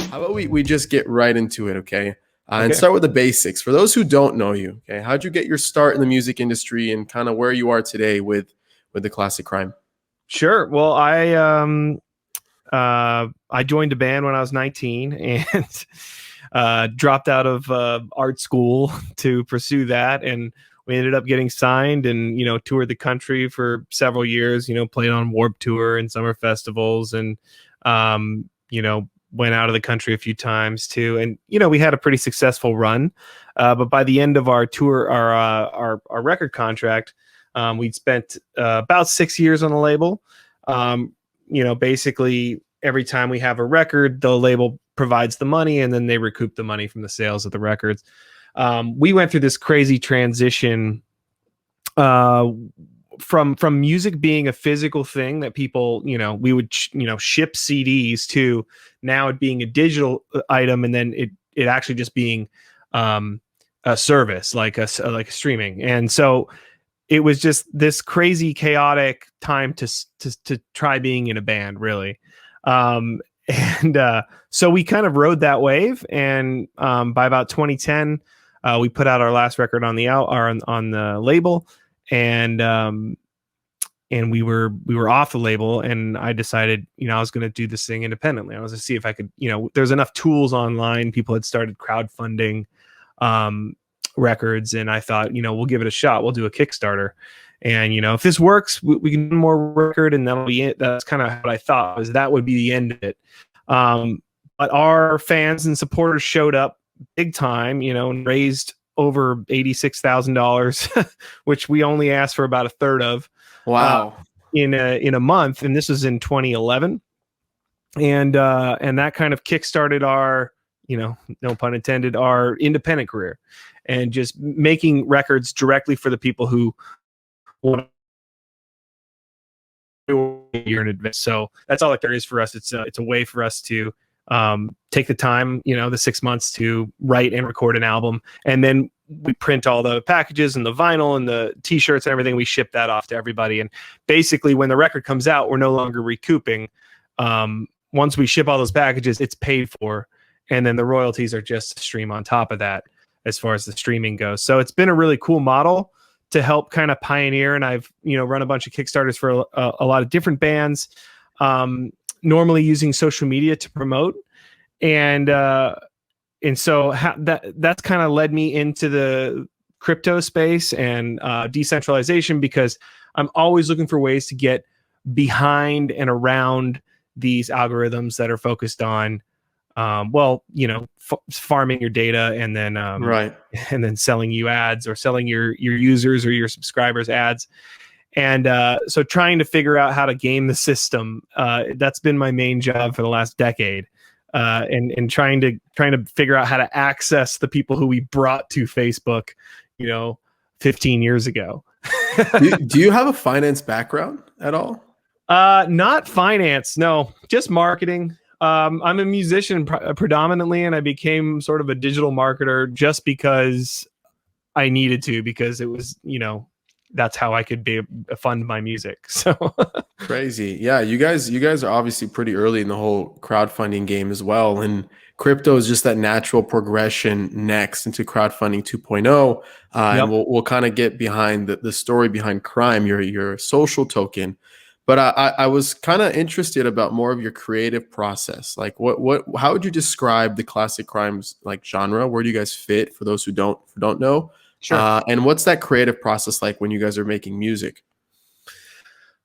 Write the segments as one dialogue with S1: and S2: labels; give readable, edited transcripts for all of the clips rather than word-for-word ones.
S1: How about we just get right into it, okay? And
S2: Okay.
S1: start with the basics. For those who don't know you, okay, how'd you get your start in the music industry and kind of where you are today with the classic crime?
S2: Sure. Well, I joined a band when I was 19 and dropped out of art school to pursue that, and we ended up getting signed and toured the country for several years. Played on Warped Tour and summer festivals, and went out of the country a few times too. And we had a pretty successful run, but by the end of our tour, our record contract, we'd spent about 6 years on the label. Basically every time we have a record, the label provides the money and then they recoup the money from the sales of the records. We went through this crazy transition from music being a physical thing that people, we would, ship CDs to, now it being a digital item, and then it actually just being a service like a streaming. And so it was just this crazy chaotic time to try being in a band, really. So we kind of rode that wave, and by about 2010, we put out our last record on the label, and we were off the label, and I decided, I was going to do this thing independently. I was going to see if I could, there's enough tools online. People had started crowdfunding records, and I thought, we'll give it a shot. We'll do a Kickstarter, and if this works, we can do more record, and that'll be it. That's kind of what I thought, was that would be the end of it. But our fans and supporters showed up big time, and raised over $86,000, which we only asked for about a third of.
S1: Wow.
S2: In a month, and this was in 2011, and that kind of kickstarted our, no pun intended, our independent career, and just making records directly for the people who want a year in advance. So that's all that there is for us. It's a way for us to take the time, the 6 months to write and record an album, and then we print all the packages and the vinyl and the t-shirts and everything. We ship that off to everybody. And basically when the record comes out, we're no longer recouping. Once we ship all those packages, it's paid for. And then the royalties are just a stream on top of that as far as the streaming goes. So it's been a really cool model to help kind of pioneer. And I've, run a bunch of Kickstarters for a lot of different bands, normally using social media to promote. And so that's kind of led me into the crypto space and decentralization, because I'm always looking for ways to get behind and around these algorithms that are focused on, farming your data, and then
S1: Right.
S2: and then selling you ads, or selling your users or your subscribers ads. And so trying to figure out how to game the system, that's been my main job for the last decade. And trying to figure out how to access the people who we brought to Facebook, 15 years ago.
S1: Do you have a finance background at all?
S2: Not finance, no, just marketing. I'm a musician predominantly, and I became sort of a digital marketer just because I needed to, because it was, that's how I could fund my music. So
S1: Crazy. Yeah, you guys are obviously pretty early in the whole crowdfunding game as well, and crypto is just that natural progression next into crowdfunding 2.0. And we'll kind of get behind the story behind Crime, your social token. But I was kind of interested about more of your creative process. Like how would you describe the classic crimes like genre? Where do you guys fit, for those who don't know?
S2: Sure.
S1: And what's that creative process like when you guys are making music?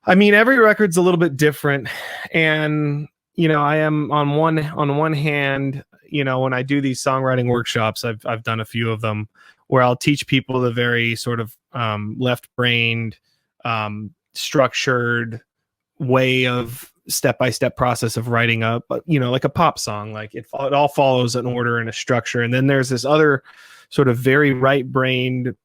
S2: I mean, every record's a little bit different, and I am on one hand, when I do these songwriting workshops, I've done a few of them where I'll teach people the very sort of left-brained, structured way of step-by-step process of writing up, like a pop song. Like it all follows an order and a structure, and then there's this other sort of very right-brained,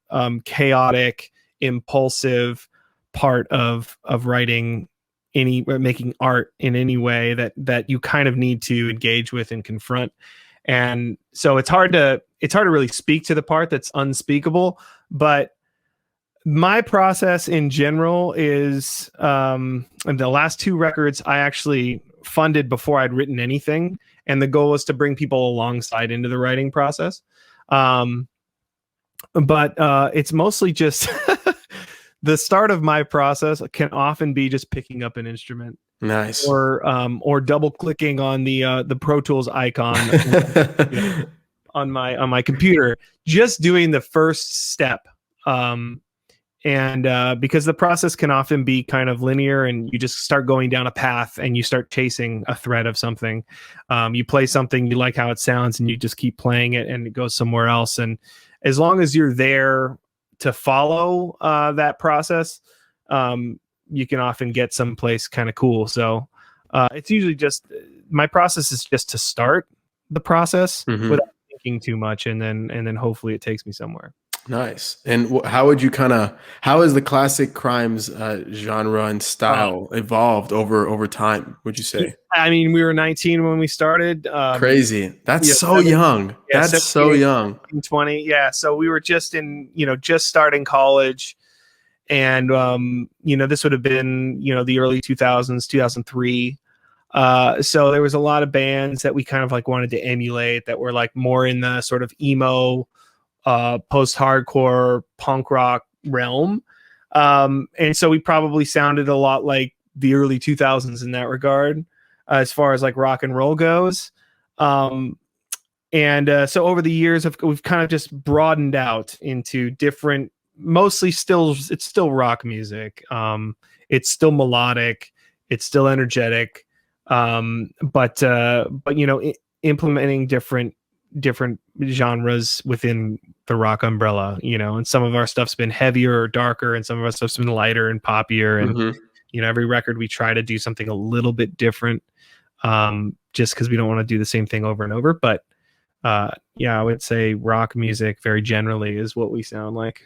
S2: chaotic, impulsive part of writing making art in any way that you kind of need to engage with and confront. And so it's hard to really speak to the part that's unspeakable. But my process in general is, in the last two records, I actually funded before I'd written anything, and the goal was to bring people alongside into the writing process. But it's mostly just the start of my process can often be just picking up an instrument.
S1: Nice.
S2: Or double clicking on the Pro Tools icon on my computer, just doing the first step. And because the process can often be kind of linear, and you just start going down a path and you start chasing a thread of something. You play something, you like how it sounds, and you just keep playing it, and it goes somewhere else. And as long as you're there to follow that process, you can often get someplace kind of cool. So it's usually just, my process is just to start the process without thinking too much, and then hopefully it takes me somewhere.
S1: Nice. And how has the classic crimes genre and style evolved over time, would you say?
S2: I mean, we were 19 when we started.
S1: Crazy. That's so young. Yeah, that's so young.
S2: 20. Yeah. So we were just just starting college. And, this would have been, the early 2000s, 2003. So there was a lot of bands that we kind of like wanted to emulate that were like more in the sort of emo, post-hardcore punk rock realm. And so we probably sounded a lot like the early 2000s in that regard, as far as like rock and roll goes. So over the years, we've kind of just broadened out into different, mostly it's still rock music. It's still melodic. It's still energetic. But implementing different genres within the rock umbrella, and some of our stuff's been heavier or darker, and some of our stuff's been lighter and poppier. And, every record we try to do something a little bit different, just because we don't want to do the same thing over and over. But I would say rock music very generally is what we sound like.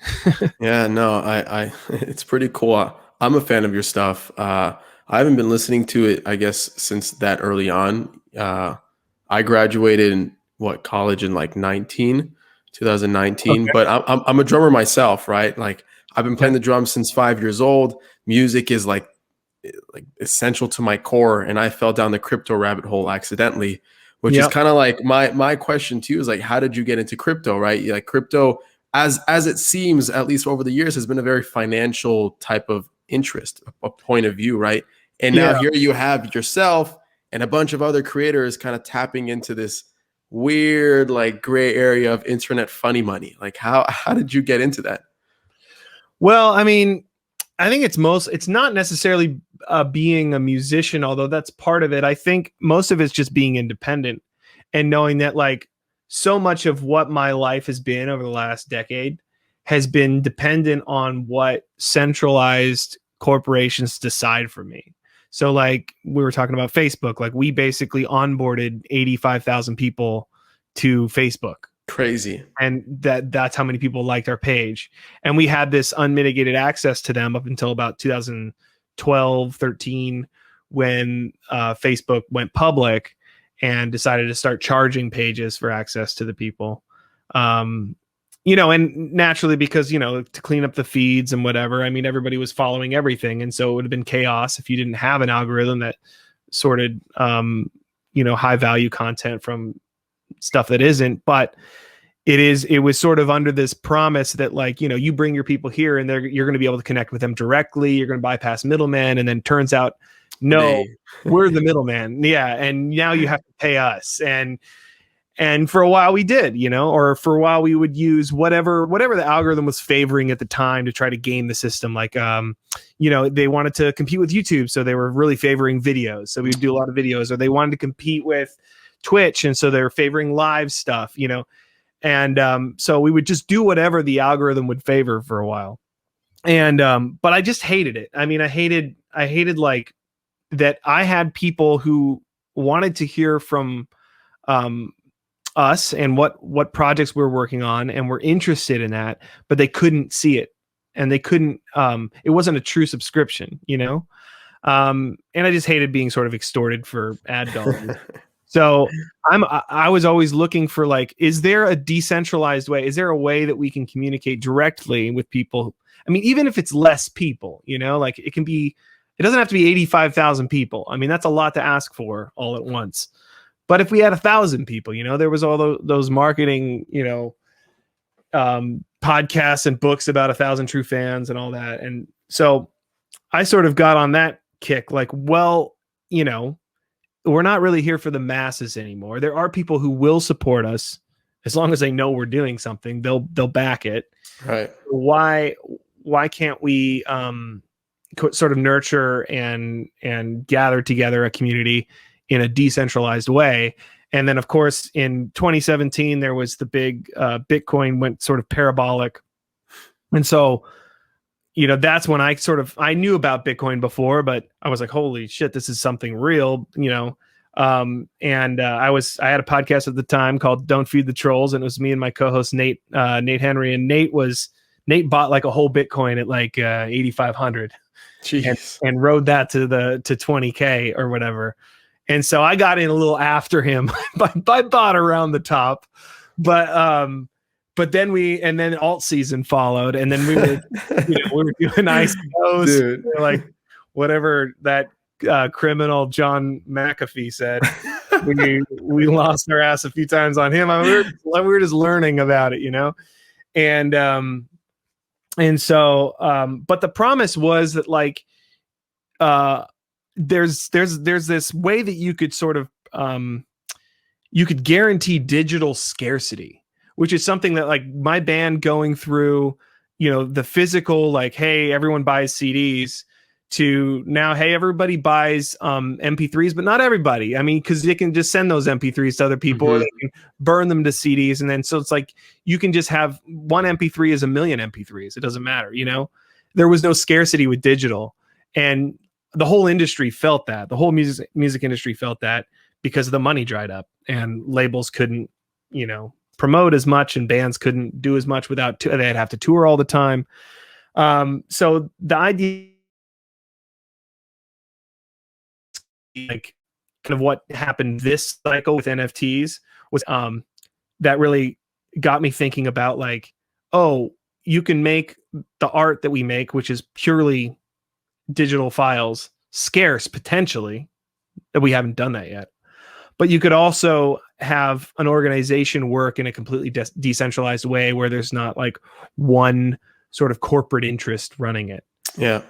S1: Yeah, no, I it's pretty cool. I'm a fan of your stuff. I haven't been listening to it, I guess, since that early on. I graduated in college in like 2019. Okay. But I'm a drummer myself, right? Like I've been playing the drums since 5 years old. Music is like essential to my core, and I fell down the crypto rabbit hole accidentally, which is kind of like my question to you is like, how did you get into crypto, right? Like crypto, as it seems, at least over the years, has been a very financial type of interest, a point of view, right? And now here you have yourself and a bunch of other creators kind of tapping into this weird, like gray area of internet funny money. Like how did you get into that?
S2: Well, I mean, I think it's not necessarily being a musician, although that's part of it. I think most of it's just being independent and knowing that like so much of what my life has been over the last decade has been dependent on what centralized corporations decide for me. So like we were talking about Facebook, like we basically onboarded 85,000 people to Facebook.
S1: Crazy.
S2: And that's how many people liked our page. And we had this unmitigated access to them up until about 2012, 13, when Facebook went public and decided to start charging pages for access to the people. And naturally, because, to clean up the feeds and whatever, I mean, everybody was following everything. And so it would have been chaos if you didn't have an algorithm that sorted, high value content from stuff that isn't. But it was sort of under this promise that like, you bring your people here and you're going to be able to connect with them directly. You're going to bypass middlemen. And then turns out, no, we're the middleman. Yeah. And now you have to pay us. And for a while we did, or for a while we would use whatever the algorithm was favoring at the time to try to game the system. Like, they wanted to compete with YouTube. So they were really favoring videos. So we would do a lot of videos, or they wanted to compete with Twitch. And so they were favoring live stuff, and so we would just do whatever the algorithm would favor for a while. And, but I just hated it. I mean, I hated like that. I had people who wanted to hear from, us and what projects we're working on, and we're interested in that, but they couldn't see it, and they couldn't, it wasn't a true subscription, and I just hated being sort of extorted for ad dollars. So I was always looking for like, is there a decentralized way? Is there a way that we can communicate directly with people? I mean, even if it's less people, like it It doesn't have to be 85,000 people. I mean, that's a lot to ask for all at once. But if we had 1,000 people, there was all those marketing, podcasts and books about 1,000 True Fans and all that. And so I sort of got on that kick, like, well, we're not really here for the masses anymore. There are people who will support us as long as they know we're doing something. They'll back it.
S1: Right.
S2: Why can't we sort of nurture and gather together a community in a decentralized way? And then, of course, in 2017, there was the big Bitcoin went sort of parabolic. And so, that's when I knew about Bitcoin before, but I was like, holy shit, this is something real, I had a podcast at the time called Don't Feed the Trolls. And it was me and my co-host, Nate Henry. And Nate bought like a whole Bitcoin at like 8,500 and rode that to 20K or whatever. And so I got in a little after him. I bought around the top, but then alt season followed, and then we were doing ICOs, like whatever that criminal John McAfee said. we lost our ass a few times on him. We were just learning about it, and so but the promise was that like there's this way that you could sort of you could guarantee digital scarcity, which is something that like my band going through, the physical, like, hey, everyone buys CDs, to now, hey, everybody buys MP3s, but not everybody. I mean, because they can just send those MP3s to other people, or they can burn them to CDs. And then so it's like you can just have one MP3 is a million MP3s. It doesn't matter, There was no scarcity with digital. And the whole industry felt that. The whole music industry felt that because the money dried up and labels couldn't, promote as much, and bands couldn't do as much without they'd have to tour all the time. So the idea, like, kind of what happened this cycle with NFTs was that really got me thinking about like, oh, you can make the art that we make, which is purely digital files, scarce potentially, that we haven't done that yet. But you could also have an organization work in a completely decentralized way where there's not like one sort of corporate interest running it.
S1: Yeah.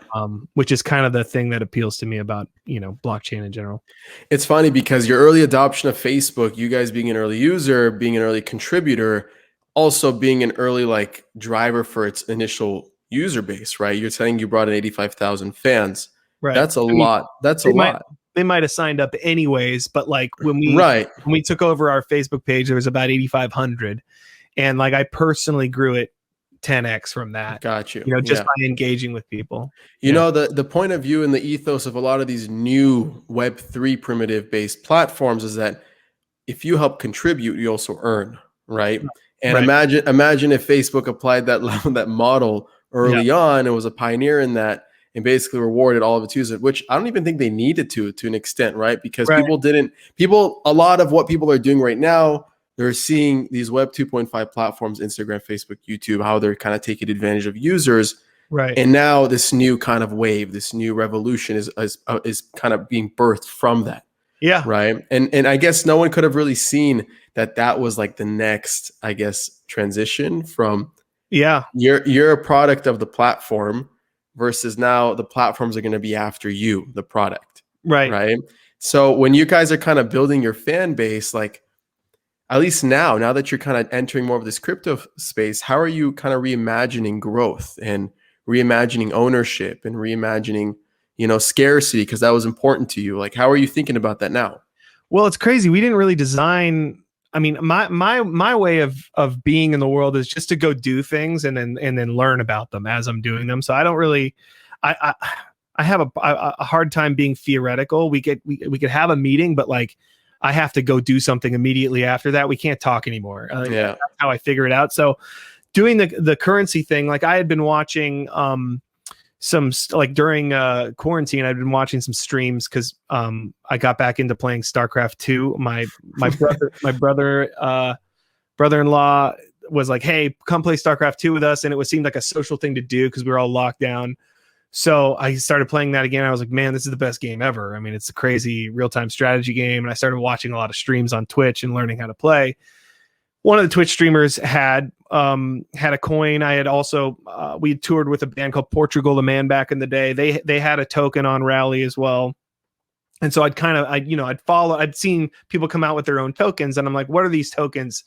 S2: Which is kind of the thing that appeals to me about, blockchain in general.
S1: It's funny because your early adoption of Facebook, you guys being an early user, being an early contributor, also being an early like driver for its initial user base, right? You're saying you brought in 85,000 fans. Right. That's a lot. That's a lot.
S2: They might have signed up anyways, but like when we took over our Facebook page, there was about 8,500, and like I personally grew it 10x from that.
S1: Got you.
S2: Just by engaging with people.
S1: The point of view and the ethos of a lot of these new Web3 primitive based platforms is that if you help contribute, you also earn, right? And imagine if Facebook applied that model early on and was a pioneer in that, and basically rewarded all of its users, which I don't even think they needed to an extent, right? Because a lot of what people are doing right now, they're seeing these Web 2.5 platforms, Instagram, Facebook, YouTube, how they're kind of taking advantage of users.
S2: Right.
S1: And now this new kind of wave, this new revolution is kind of being birthed from that.
S2: Yeah.
S1: Right. And I guess no one could have really seen that was like the next, I guess, transition from you're a product of the platform versus now the platforms are going to be after you, the product. Right. So when you guys are kind of building your fan base, like at least now that you're kind of entering more of this crypto space, how are you kind of reimagining growth and reimagining ownership and reimagining, scarcity? Because that was important to you. Like, how are you thinking about that now?
S2: Well, it's crazy. We didn't really design. I mean, my way of being in the world is just to go do things and then learn about them as I'm doing them. So I don't really, I have a hard time being theoretical. We could have a meeting, but like I have to go do something immediately after that. We can't talk anymore. That's how I figure it out. So doing the currency thing, like I had been watching during quarantine, I've been watching some streams because I got back into playing StarCraft 2. My brother-in-law was like, "Hey, come play StarCraft 2 with us," and it seemed like a social thing to do because we were all locked down. So I started playing that again. I was like, man, this is the best game ever. I mean, it's a crazy real-time strategy game. And I started watching a lot of streams on Twitch and learning how to play. One of the Twitch streamers had a coin. I had also we had toured with a band called Portugal the Man back in the day. They had a token on Rally as well. And so I'd seen people come out with their own tokens, and I'm like, what are these tokens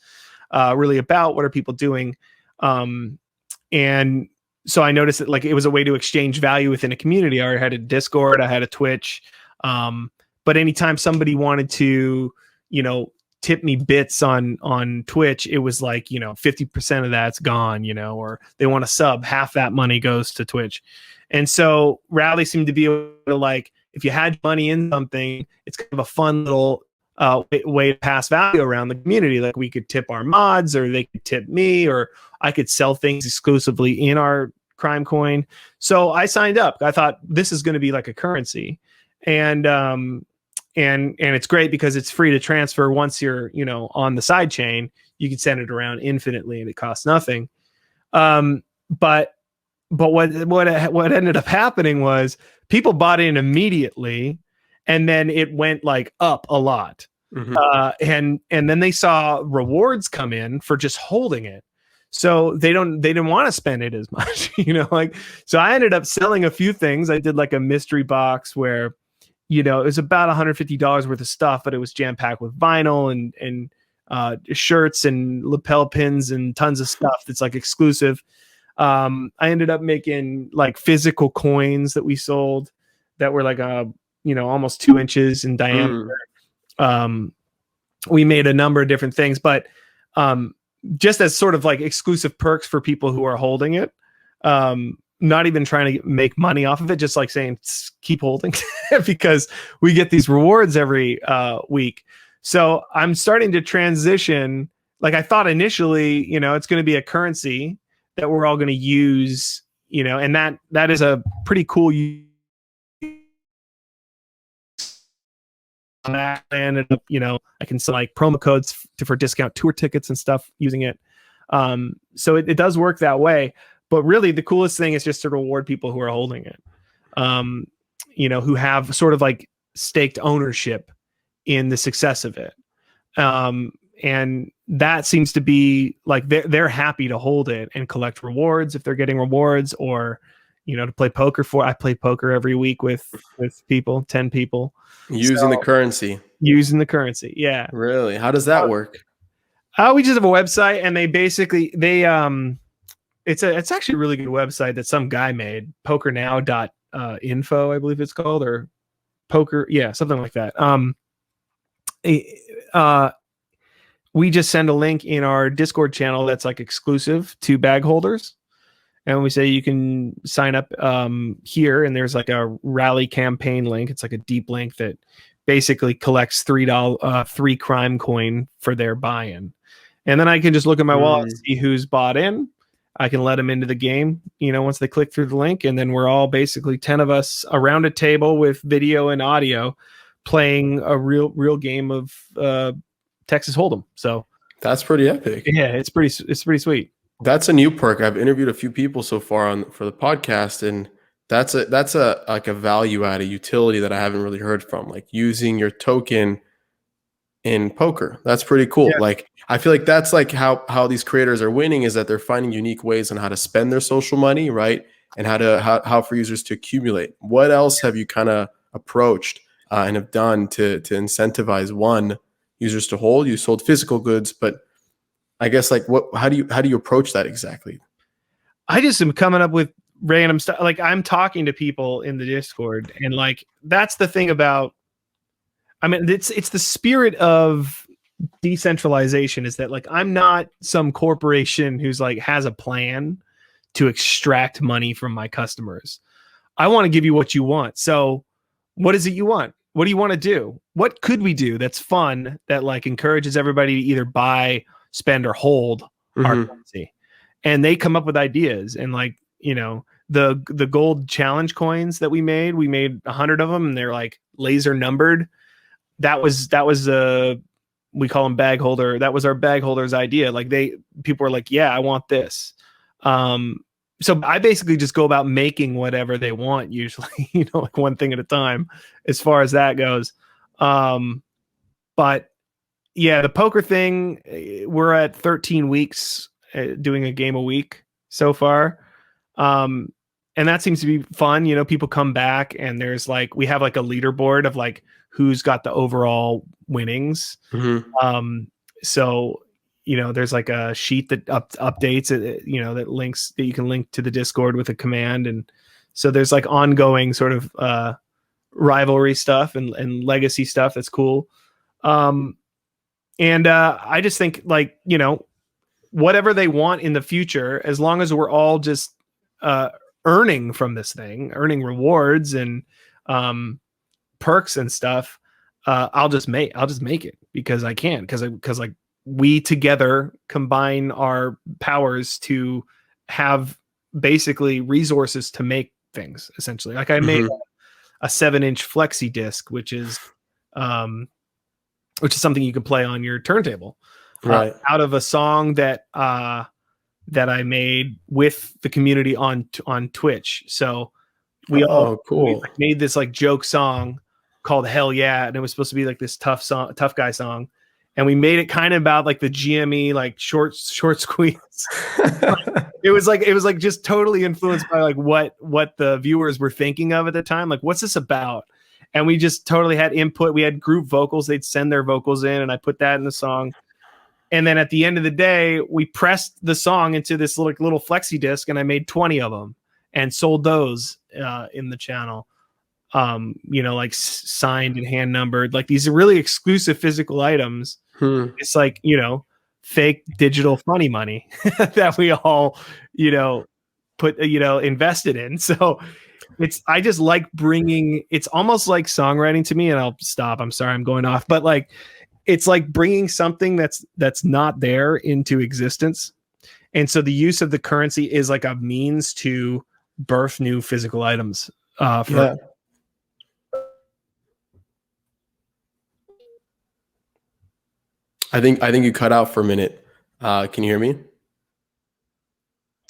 S2: really about? What are people doing? And so I noticed that like it was a way to exchange value within a community. I already had a Discord, I had a Twitch, but anytime somebody wanted to, tip me bits on Twitch, it was like, 50% of that's gone, or they want to sub, half that money goes to Twitch. And so Rally seemed to be able to, like, if you had money in something, it's kind of a fun little way to pass value around the community. Like we could tip our mods, or they could tip me, or I could sell things exclusively in our Crime Coin. So I signed up. I thought this is going to be like a currency, and it's great because it's free to transfer. Once you're on the side chain, you can send it around infinitely, and it costs nothing. But what ended up happening was people bought in immediately, and then it went like up a lot. And then they saw rewards come in for just holding it. So they didn't want to spend it as much, so I ended up selling a few things. I did like a mystery box where, it was about $150 worth of stuff, but it was jam packed with vinyl and shirts and lapel pins and tons of stuff that's like exclusive. I ended up making like physical coins that we sold that were like almost 2 inches in diameter. We made a number of different things, but just as sort of like exclusive perks for people who are holding it, not even trying to make money off of it, just like saying keep holding because we get these rewards every week. So I'm starting to transition. Like I thought initially, it's going to be a currency that we're all going to use, and that is a pretty cool. I ended up, I can sell like promo codes for discount tour tickets and stuff using it. So it does work that way. But really, the coolest thing is just to reward people who are holding it, who have sort of like staked ownership in the success of it. And that seems to be like they're happy to hold it and collect rewards if they're getting rewards, or to play poker for. I play poker every week with people, 10 people.
S1: Using the currency.
S2: Using the currency, yeah.
S1: Really? How does that work?
S2: We just have a website, and it's actually a really good website that some guy made, pokernow.info, I believe it's called, or poker, yeah, something like that. We just send a link in our Discord channel that's like exclusive to bag holders. And we say you can sign up here, and there's like a Rally campaign link. It's like a deep link that basically collects $3 Crime Coin for their buy-in. And then I can just look at my wallet and see who's bought in. I can let them into the game, once they click through the link, and then we're all basically 10 of us around a table with video and audio playing a real game of Texas Hold'em. So
S1: that's pretty epic.
S2: Yeah, it's pretty sweet.
S1: That's a new perk. I've interviewed a few people so far for the podcast, and that's a like a value add, a utility that I haven't really heard from, like using your token in poker. That's pretty cool. Yeah. Like I feel like that's like how these creators are winning, is that they're finding unique ways on how to spend their social money, right? And how for users to accumulate. What else have you kind of approached and have done to incentivize users to hold? You sold physical goods, but I guess like how do you approach that exactly?
S2: I just am coming up with random stuff. Like I'm talking to people in the Discord, and like that's the thing about, I mean, it's the spirit of decentralization, is that like I'm not some corporation who's like has a plan to extract money from my customers. I want to give you what you want. So what is it you want? What do you want to do? What could we do that's fun, that like encourages everybody to either buy, spend, or hold our currency? And they come up with ideas. And like, the gold challenge coins that we made 100 of them, and they're like laser numbered. That was we call them bag holder. That was our bag holder's idea. Like people were like, yeah, I want this. so I basically just go about making whatever they want usually, like one thing at a time as far as that goes. But yeah, the poker thing, we're at 13 weeks doing a game a week so far. And that seems to be fun. People come back and there's we have a leaderboard of who's got the overall winnings.
S1: Mm-hmm.
S2: So, there's a sheet that updates it, that links that you can link to the Discord with a command. And so there's ongoing sort of rivalry stuff and legacy stuff. That's cool. And I just think whatever they want in the future, as long as we're all just earning from this thing, earning rewards and perks and stuff, I'll just make it because I can, because we together combine our powers to have basically resources to make things, essentially. I made a 7-inch flexi disc, which is something you can play on your turntable,
S1: right?
S2: Out of a song that I made with the community on Twitch. So we made this joke song called Hell Yeah, and it was supposed to be this tough guy song. And we made it kind of about the GME, short squeeze. It was just totally influenced by what the viewers were thinking of at the time. What's this about? And we just totally had input. We had group vocals. They'd send their vocals in, and I put that in the song. And then at the end of the day, we pressed the song into this little flexi disc, and I made 20 of them and sold those in the channel. Signed and hand numbered, these are really exclusive physical items. It's fake digital funny money that we all, put, invested in. So I just like bringing, it's almost like songwriting to me, and I'll stop. I'm sorry, I'm going off, but it's like bringing something that's not there into existence. And so the use of the currency is a means to birth new physical items.
S1: Yeah. I think you cut out for a minute. Can you hear me?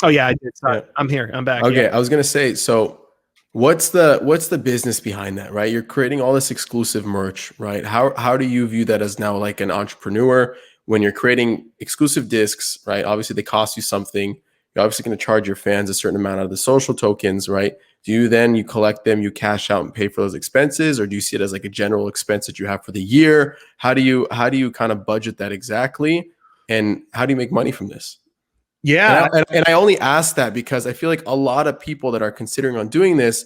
S2: Oh yeah, I did. Sorry. Yeah. I'm here. I'm back.
S1: Okay.
S2: Yeah.
S1: I was going to say, so what's the business behind that, right? You're creating all this exclusive merch, right? How do you view that as now an entrepreneur when you're creating exclusive discs, right? Obviously they cost you something. You're obviously going to charge your fans a certain amount of the social tokens, right? Do you collect them, you cash out and pay for those expenses, or do you see it as a general expense that you have for the year? How do you kind of budget that exactly? And how do you make money from this?
S2: Yeah.
S1: And I only ask that because I feel a lot of people that are considering on doing this,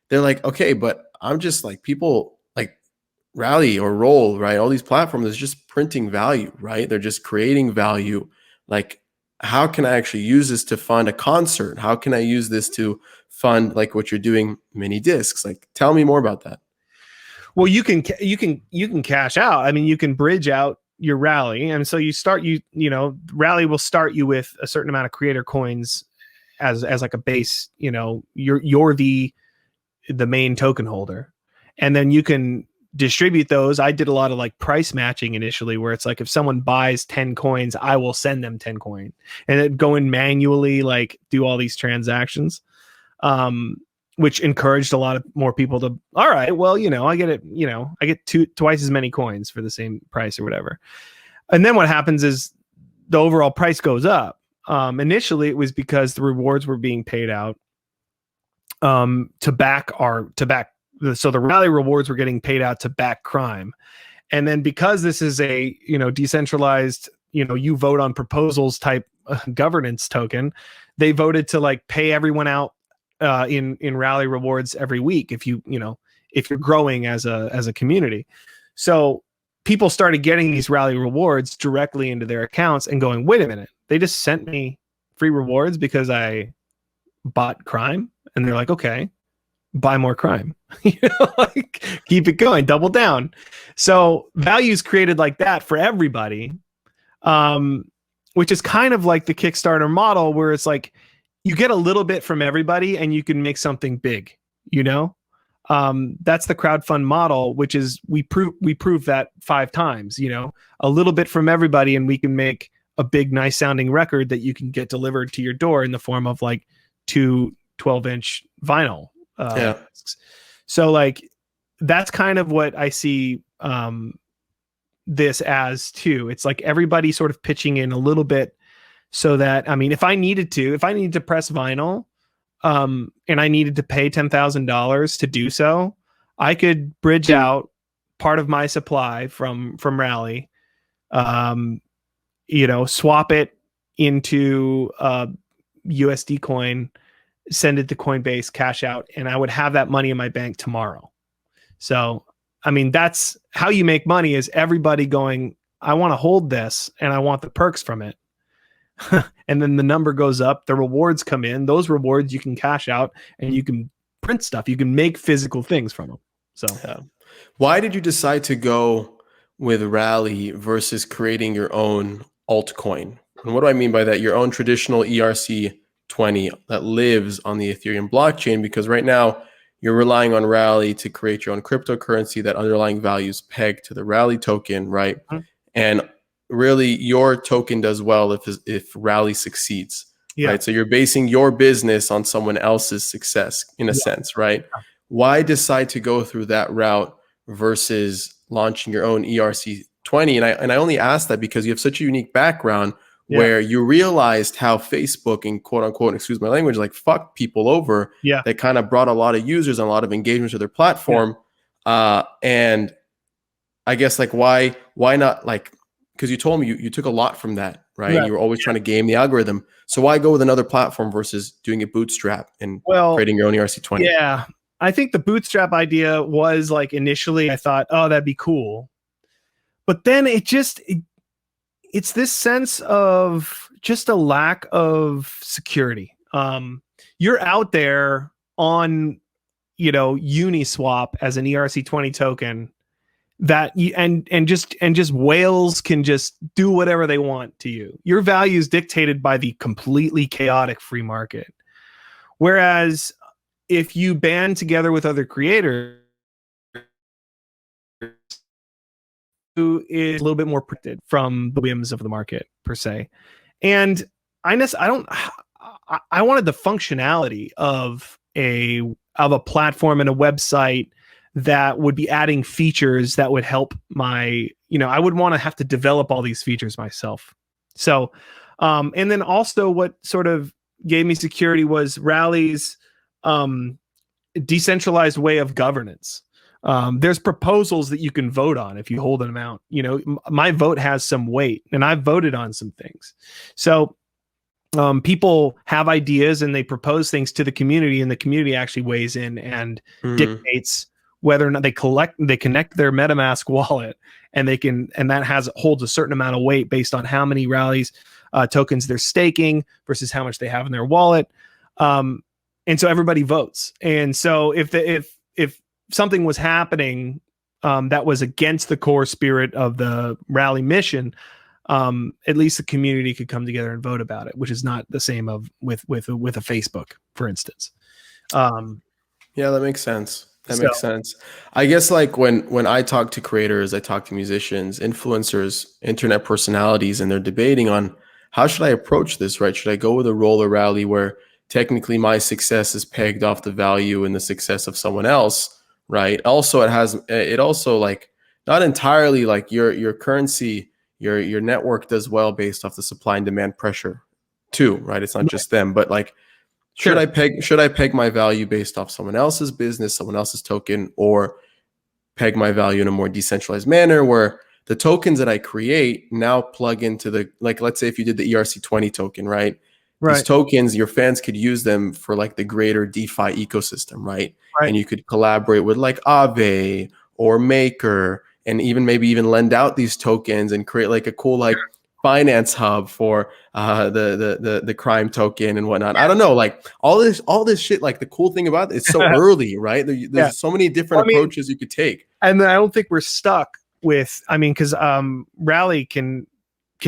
S1: they're okay, but I'm just people Rally or Roll, right? All these platforms is just printing value, right? They're just creating value. How can I actually use this to fund a concert? How can I use this to fund what you're doing, mini discs? Tell me more about that.
S2: Well, you can cash out. I mean, you can bridge out your Rally, and so Rally will start you with a certain amount of creator coins as a base. You're the main token holder, and then you can distribute those. I did a lot of price matching initially, where it's if someone buys 10 coins, I will send them 10 coin, and then go in manually do all these transactions, which encouraged a lot of more people to, all right, well, I get it, I get twice as many coins for the same price or whatever. And then what happens is the overall price goes up. Initially it was because the rewards were being paid out to back so the Rally rewards were getting paid out to back crime. And then because this is a, decentralized, you vote on proposals type governance token, they voted to pay everyone out in Rally rewards every week if you're growing as a community. So people started getting these Rally rewards directly into their accounts and going, wait a minute, they just sent me free rewards because I bought crime? And they're okay, buy more crime. Keep it going, double down. So value's created like that for everybody, which is kind of like the Kickstarter model, where it's you get a little bit from everybody and you can make something big. That's the crowdfund model, which is we prove that 5 times. A little bit from everybody, and we can make a big, nice sounding record that you can get delivered to your door in the form of two 12-inch vinyl.
S1: Yeah.
S2: So like that's kind of what I see this as too. It's like everybody sort of pitching in a little bit, so that, I mean, if I needed to press vinyl, and I needed to pay $10,000 to do so, I could bridge out part of my supply from Rally, swap it into USD coin, send it to Coinbase, cash out, and I would have that money in my bank tomorrow. So, I mean, that's how you make money, is everybody going, I want to hold this and I want the perks from it. And then the number goes up, the rewards come in, those rewards you can cash out and you can print stuff. You can make physical things from them. So,
S1: yeah. Why did you decide to go with Rally versus creating your own altcoin? And what do I mean by that? Your own traditional ERC20 that lives on the Ethereum blockchain, because right now you're relying on Rally to create your own cryptocurrency. That underlying value is pegged to the Rally token, right? Mm-hmm. And really, your token does well if Rally succeeds, right? So you're basing your business on someone else's success in a sense, right? Why decide to go through that route versus launching your own ERC20? And I only ask that because you have such a unique background where you realized how Facebook and quote unquote, excuse my language, like fucked people over. That kind of brought a lot of users and a lot of engagement to their platform. And I guess like why not, like, because you told me you took a lot from that, right? You were always trying to game the algorithm. So why go with another platform versus doing it bootstrap and creating your own ERC20?
S2: Yeah, I think the bootstrap idea was like, initially I thought, oh, that'd be cool. But then it's this sense of just a lack of security. You're out there on, Uniswap as an ERC20 token, that and just whales can just do whatever they want to you. Your value is dictated by the completely chaotic free market. Whereas if you band together with other creators who is a little bit more protected from the whims of the market per se. And I wanted the functionality of a platform and a website that would be adding features that would help my, I would want to have to develop all these features myself. So, and then also what sort of gave me security was Rally's decentralized way of governance. There's proposals that you can vote on if you hold an amount. My vote has some weight, and I've voted on some things. So people have ideas and they propose things to the community, and the community actually weighs in and dictates whether or not they connect their MetaMask wallet, and that holds a certain amount of weight based on how many Rally's tokens they're staking versus how much they have in their wallet. And so everybody votes. And so if something was happening that was against the core spirit of the Rally mission, at least the community could come together and vote about it, which is not the same with a Facebook, for instance.
S1: Yeah, that makes sense. Makes sense. I guess like when I talk to creators, I talk to musicians, influencers, internet personalities, and they're debating on how should I approach this, right? Should I go with a roller Rally where technically my success is pegged off the value and the success of someone else, right? Also, it also like not entirely like your currency, your network does well based off the supply and demand pressure too, right? It's not just them, but like, should I peg my value based off someone else's business, someone else's token, or peg my value in a more decentralized manner where the tokens that I create now plug into like, let's say if you did the ERC20 token, right? These tokens, your fans could use them for like the greater DeFi ecosystem, right? And you could collaborate with like Aave or Maker, and maybe even lend out these tokens and create like a cool like finance hub for the crime token and whatnot. I don't know, like all this shit. Like the cool thing about it's so early, right? There's so many different approaches you could take. And
S2: I don't think we're stuck with. Because Rally can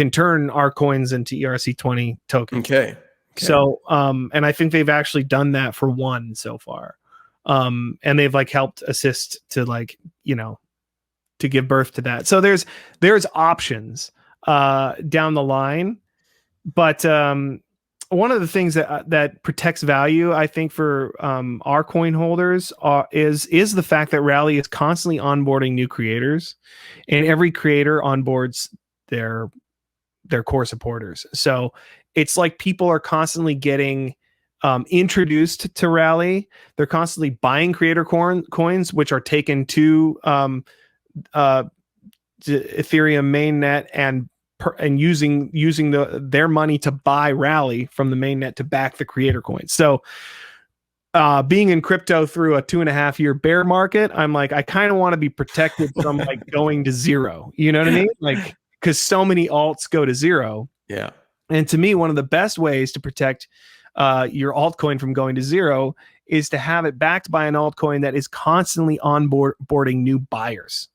S2: turn our coins into ERC20 tokens. Okay. So and I think they've actually done that for one so far. And they've like helped assist to like to give birth to that. So there's options down the line, but one of the things that protects value, I think, for our coin holders is the fact that Rally is constantly onboarding new creators, and every creator onboards their core supporters. So it's like people are constantly getting introduced to Rally. They're constantly buying creator coins, which are taken to Ethereum mainnet and using their money to buy Rally from the mainnet to back the creator coins. So being in crypto through a 2.5 year bear market, I'm like, I kind of want to be protected from like going to zero. You know what I mean? Like, because so many alts go to zero.
S1: Yeah.
S2: And to me, one of the best ways to protect your altcoin from going to zero is to have it backed by an altcoin that is constantly onboarding new buyers.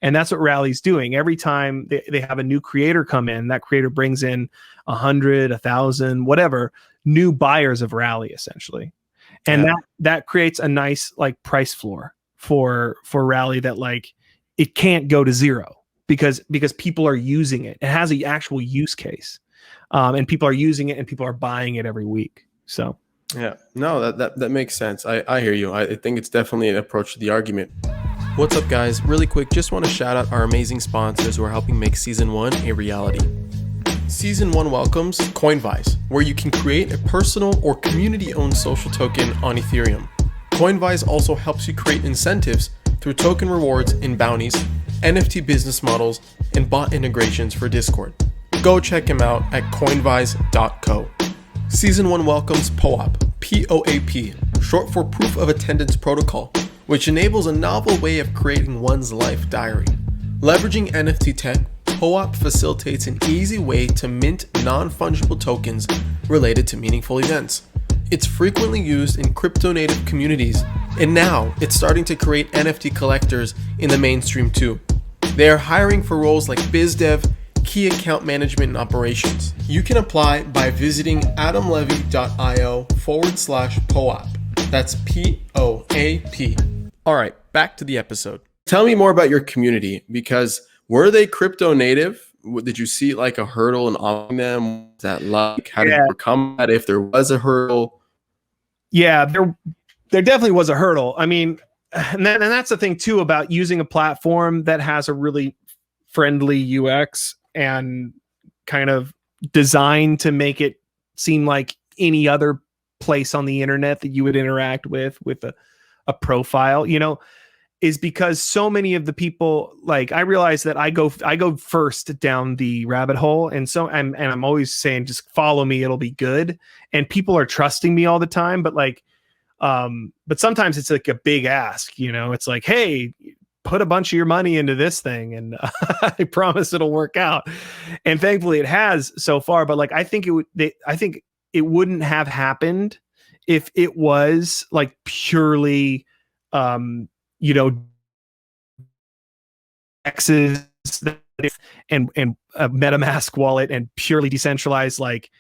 S2: And that's what Rally's doing. Every time they have a new creator come in, that creator brings in 100, 1,000, whatever, new buyers of Rally, essentially. And that creates a nice like price floor for Rally that like it can't go to zero because people are using it. It has an actual use case. And people are using it and people are buying it every week. So
S1: yeah, no, that makes sense. I hear you. I think it's definitely an approach to the argument. What's up, guys? Really quick, just want to shout out our amazing sponsors who are helping make Season 1 a reality. Season 1 welcomes Coinvise, where you can create a personal or community-owned social token on Ethereum. Coinvise also helps you create incentives through token rewards and bounties, NFT business models, and bot integrations for Discord. Go check him out at coinvise.co. Season 1 welcomes POAP, P-O-A-P, short for Proof of Attendance Protocol, which enables a novel way of creating one's life diary. Leveraging NFT tech, POAP facilitates an easy way to mint non-fungible tokens related to meaningful events. It's frequently used in crypto-native communities, and now it's starting to create NFT collectors in the mainstream too. They are hiring for roles like biz dev, key account management and operations. You can apply by visiting adamlevy.io/POAP. That's P-O-A-P. All right, back to the episode. Tell me more about your community, because were they crypto native? Did you see like a hurdle in on them? Was that like, how did you overcome that if there was a hurdle?
S2: Yeah, there definitely was a hurdle. I mean, and that's the thing too about using a platform that has a really friendly UX and kind of designed to make it seem like any other place on the internet that you would interact with a profile, you know, is because so many of the people, like, I realize that I go first down the rabbit hole, and I'm always saying just follow me, it'll be good, and people are trusting me all the time, but like but sometimes it's like a big ask, you know, it's like, hey, put a bunch of your money into this thing and I promise it'll work out. And thankfully it has so far, but like I think it wouldn't have happened if it was like purely you know, X's and a MetaMask wallet and purely decentralized, like,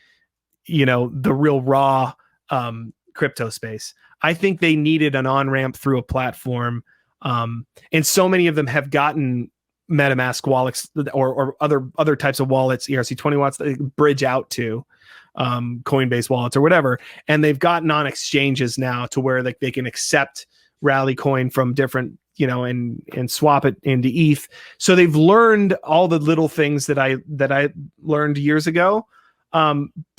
S2: you know, the real raw crypto space. I think they needed an on-ramp through a platform. And so many of them have gotten MetaMask wallets or other types of wallets, ERC20 wallets, that they bridge out to Coinbase wallets or whatever. And they've gotten on exchanges now to where like they can accept Rally coin from different, you know, and swap it into ETH. So they've learned all the little things that I learned years ago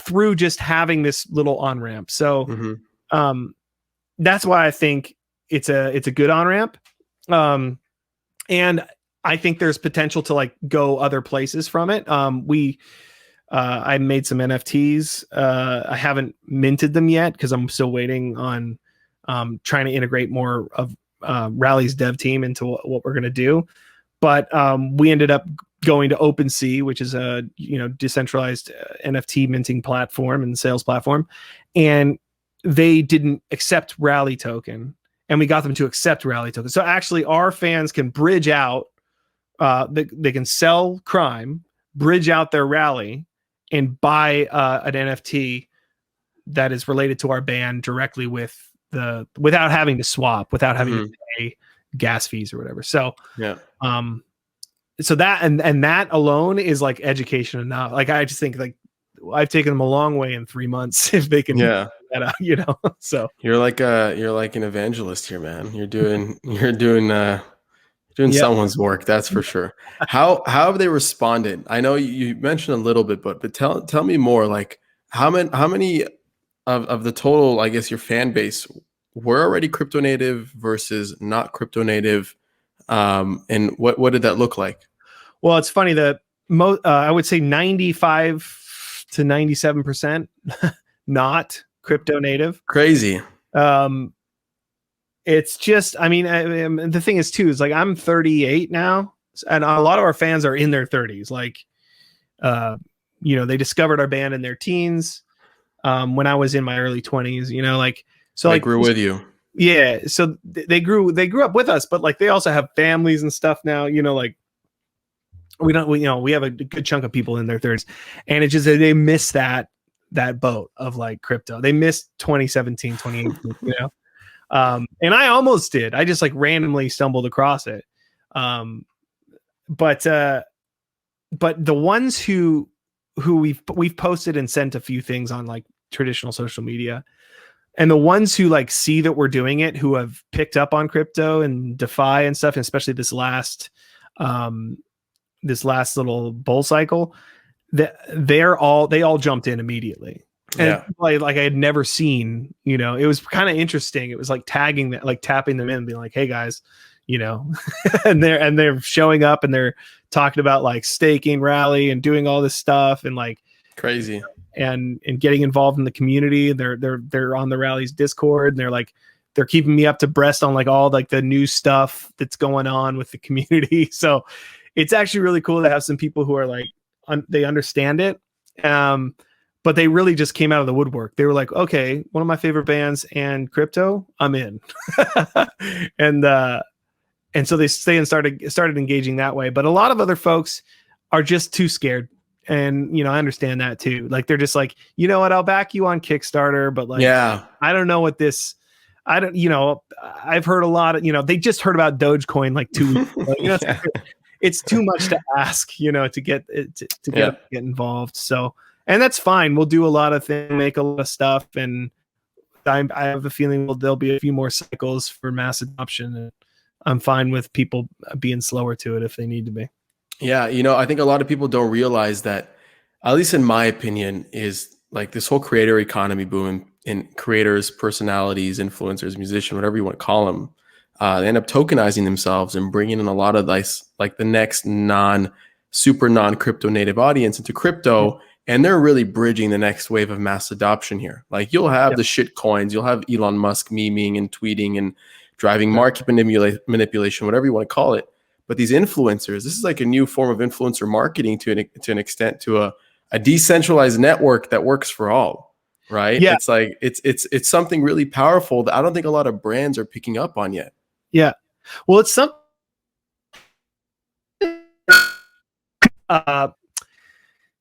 S2: through just having this little on-ramp. So that's why I think it's a good on-ramp. And I think there's potential to like go other places from it. I made some NFTs. I haven't minted them yet because I'm still waiting on trying to integrate more of Rally's dev team into what we're going to do. But we ended up going to OpenSea, which is a, you know, decentralized NFT minting platform and sales platform. And they didn't accept Rally token, and we got them to accept Rally token. So actually our fans can bridge out, they can sell Crime, bridge out their Rally, and buy an NFT that is related to our band directly without having to swap, without having to pay gas fees or whatever. So
S1: yeah.
S2: So that and that alone is like education enough. Like I just think like I've taken them a long way in 3 months if they can
S1: Yeah.
S2: that out, you know. So
S1: You're like an evangelist here, man. You're doing
S2: yeah.
S1: someone's work, that's for sure. How have they responded? I know you mentioned a little bit, but tell me more. Like how many of the total, I guess, your fan base were already crypto native versus not crypto native, and what did that look like?
S2: Well, it's funny that I would say 95 to 97% not crypto native.
S1: Crazy.
S2: It's just, I mean, the thing is too, is like I'm 38 now, and a lot of our fans are in their 30s. Like, you know, they discovered our band in their teens, when I was in my early 20s. You know, like so,
S1: I grew with you.
S2: Yeah, so they grew up with us, but like they also have families and stuff now. You know, like we have a good chunk of people in their 30s, and it's just that they miss that boat of like crypto. They missed 2017, 2018. You know. And I almost did. I just like randomly stumbled across it. But the ones who we've posted and sent a few things on like traditional social media, and the ones who like see that we're doing it, who have picked up on crypto and DeFi and stuff, and especially this last little bull cycle, they all jumped in immediately. And like I had never seen, you know, it was kind of interesting. It was like tapping them in and being like, hey guys, you know, and they're showing up and they're talking about like staking rally and doing all this stuff and like
S1: crazy
S2: and getting involved in the community. They're on the rally's Discord, and they're keeping me up to breast on like all like the new stuff that's going on with the community. So it's actually really cool to have some people who are like, they understand it. But they really just came out of the woodwork. They were like, okay, one of my favorite bands and crypto, I'm in. and so they stay and started engaging that way. But a lot of other folks are just too scared. And, you know, I understand that too. Like, they're just like, you know what, I'll back you on Kickstarter, but like, I don't know what this, you know, I've heard a lot of, you know, they just heard about Dogecoin like 2 weeks ago. You know, it's too much to ask, you know, to get involved. So, and that's fine. We'll do a lot of things, make a lot of stuff, and I have a feeling there'll be a few more cycles for mass adoption. And I'm fine with people being slower to it if they need to be.
S1: Yeah, you know, I think a lot of people don't realize that, at least in my opinion, is like this whole creator economy boom in creators, personalities, influencers, musicians, whatever you want to call them. They end up tokenizing themselves and bringing in a lot of like the next super non-crypto native audience into crypto. And they're really bridging the next wave of mass adoption here. Like you'll have the shit coins, you'll have Elon Musk memeing and tweeting and driving market manipulation, whatever you want to call it. But these influencers, this is like a new form of influencer marketing to an extent, to a decentralized network that works for all, right?
S2: Yeah.
S1: It's like it's something really powerful that I don't think a lot of brands are picking up on yet.
S2: Yeah. Well, it's something.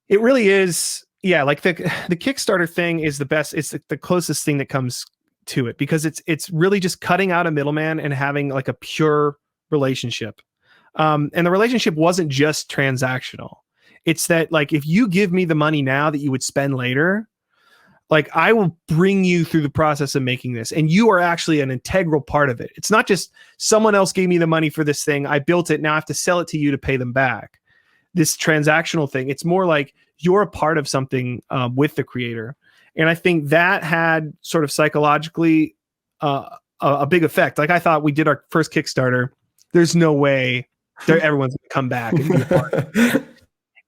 S2: It really is. Yeah, like the Kickstarter thing is the best. It's the closest thing that comes to it, because it's really just cutting out a middleman and having like a pure relationship. And the relationship wasn't just transactional. It's that like, if you give me the money now that you would spend later, like I will bring you through the process of making this, and you are actually an integral part of it. It's not just someone else gave me the money for this thing, I built it, now I have to sell it to you to pay them back. This transactional thing, it's more like you're a part of something with the creator. And I think that had sort of psychologically a big effect. Like I thought, we did our first Kickstarter, there's no way everyone's gonna come back and be a part.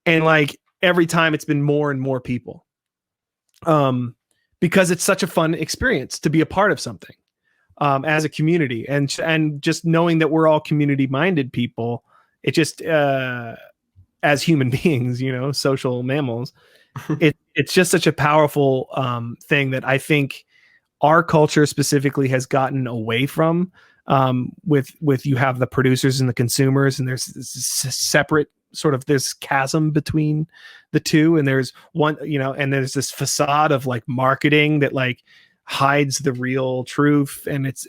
S2: And like every time it's been more and more people, because it's such a fun experience to be a part of something as a community, and just knowing that we're all community minded people. It just as human beings, you know, social mammals, it's just such a powerful thing that I think our culture specifically has gotten away from. With you have the producers and the consumers, and there's this separate sort of this chasm between the two, and there's one, you know, and there's this facade of like marketing that like hides the real truth, and it's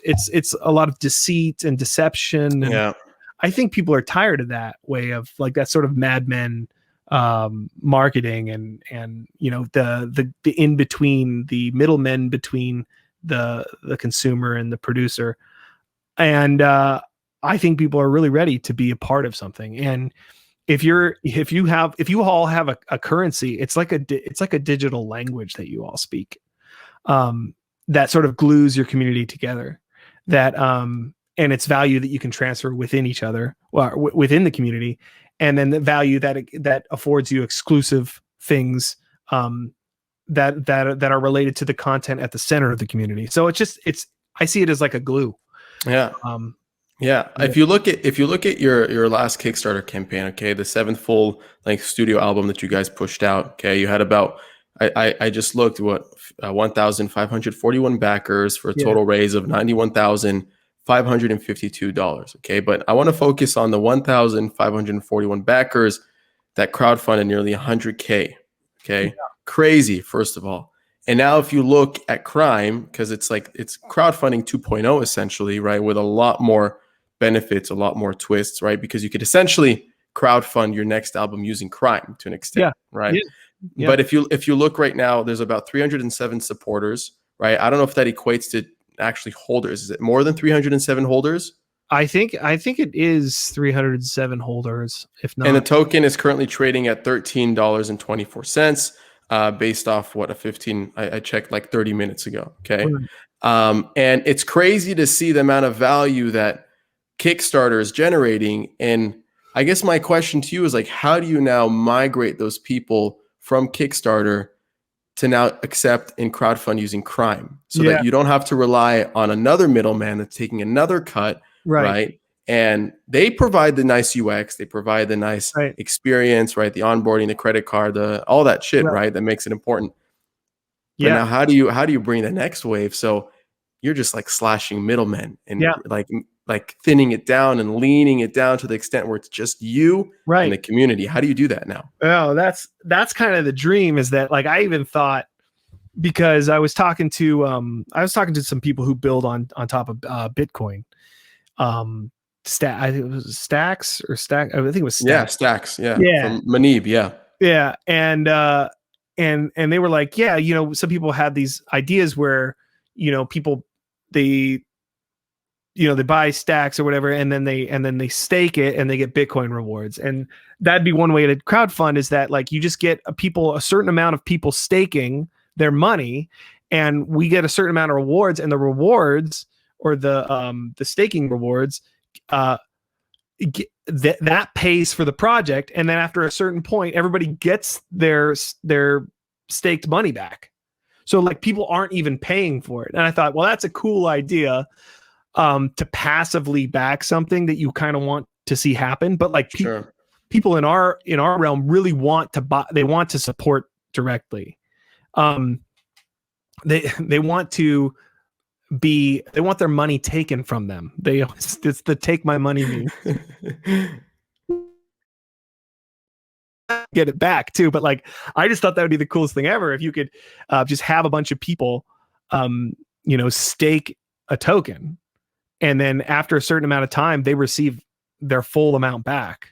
S2: a lot of deceit and deception. And I think people are tired of that way of like that sort of Mad Men marketing and the in between, the middlemen between the consumer and the producer. And I think people are really ready to be a part of something. And if you all have a currency, it's like a digital language that you all speak, that sort of glues your community together, that and it's value that you can transfer within each other, or within the community, and then the value that affords you exclusive things that are related to the content at the center of the community. So I see it as like a glue.
S1: Yeah. Yeah. If you look at your last Kickstarter campaign, okay, the 7th full length studio album that you guys pushed out, okay, you had about, I just looked, 1,541 backers for a total raise of $91,552. Okay, but I want to focus on the 1,541 backers that crowdfunded nearly 100K. Okay, crazy, first of all. And now if you look at Crime, because it's crowdfunding 2.0 essentially, right, with a lot more benefits, a lot more twists, right? Because you could essentially crowdfund your next album using Crime to an extent, right? Yeah. But if you look right now, there's about 307 supporters, right? I don't know if that equates to actually holders. Is it more than 307 holders?
S2: I think it is 307 holders, if not.
S1: And the token is currently trading at $13.24, based off I checked like 30 minutes ago. Okay. And it's crazy to see the amount of value that Kickstarter is generating. And I guess my question to you is, like, how do you now migrate those people from Kickstarter to now accept and crowdfund using Crime, so that you don't have to rely on another middleman that's taking another cut, right? And they provide the nice UX, they provide the nice experience, right? The onboarding, the credit card, all that shit, right? That makes it important. But now how do you bring the next wave? So you're just like slashing middlemen and like thinning it down and leaning it down to the extent where it's just you and the community. How do you do that now?
S2: Oh, that's kind of the dream, is that, like, I even thought, because I was talking to some people who build on top of Bitcoin. I think it was Stacks or Stack. I think it was Stacks.
S1: Yeah, Stacks. Yeah. From Manib. Yeah.
S2: Yeah. And they were like, some people had these ideas where, people, they buy Stacks or whatever, and then they stake it and they get Bitcoin rewards. And that'd be one way to crowdfund, is that, like, you just get a certain amount of people staking their money, and we get a certain amount of rewards, and the rewards, or the staking rewards, that pays for the project. And then after a certain point, everybody gets their staked money back. So, like, people aren't even paying for it. And I thought, well, that's a cool idea, to passively back something that you kind of want to see happen. But, like, people in our realm really want to buy, they want to support directly. They want their money taken from them. It's the take my money meme. Get it back too, but, like, I just thought that would be the coolest thing ever, if you could just have a bunch of people stake a token, and then after a certain amount of time they receive their full amount back,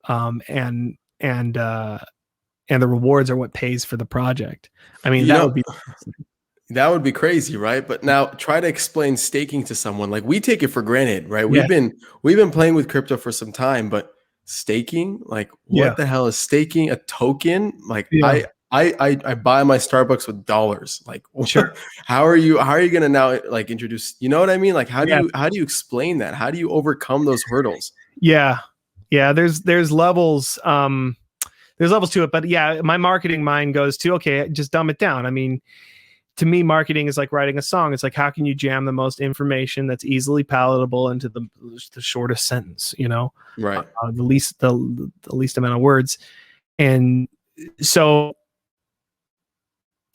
S2: and the rewards are what pays for the project. I mean,
S1: that would be crazy, right? But now try to explain staking to someone. Like, we take it for granted, right? We've been playing with crypto for some time, but staking, like, what the hell is staking? A token? Like, I buy my Starbucks with dollars. Like, how are you going to now, like, introduce, you know what I mean? Like, how do you explain that? How do you overcome those hurdles?
S2: Yeah. There's levels. There's levels to it, but my marketing mind goes to, okay, just dumb it down. I mean, to me, marketing is like writing a song. It's like, how can you jam the most information that's easily palatable into the shortest sentence, right? The least amount of words. And so,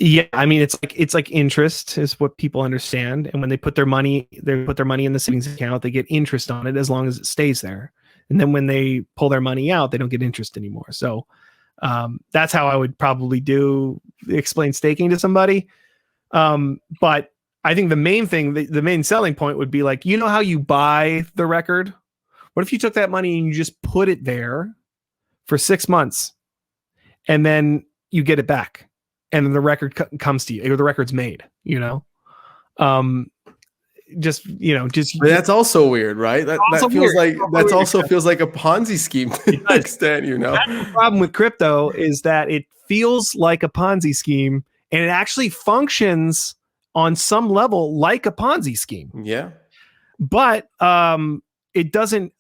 S2: I mean, it's like interest is what people understand. And when they put their money in the savings account, they get interest on it as long as it stays there. And then when they pull their money out, they don't get interest anymore. So that's how I would probably explain staking to somebody. But I think the main thing, the main selling point would be, like, how you buy the record? What if you took that money and you just put it there for 6 months, and then you get it back, and then the record comes to you, or the record's made, just
S1: But that's also weird, right? That feels weird. Like that's also feels like a Ponzi scheme to an extent, That's
S2: the problem with crypto is that it feels like a Ponzi scheme, and it actually functions on some level like a Ponzi scheme.
S1: Yeah.
S2: But it doesn't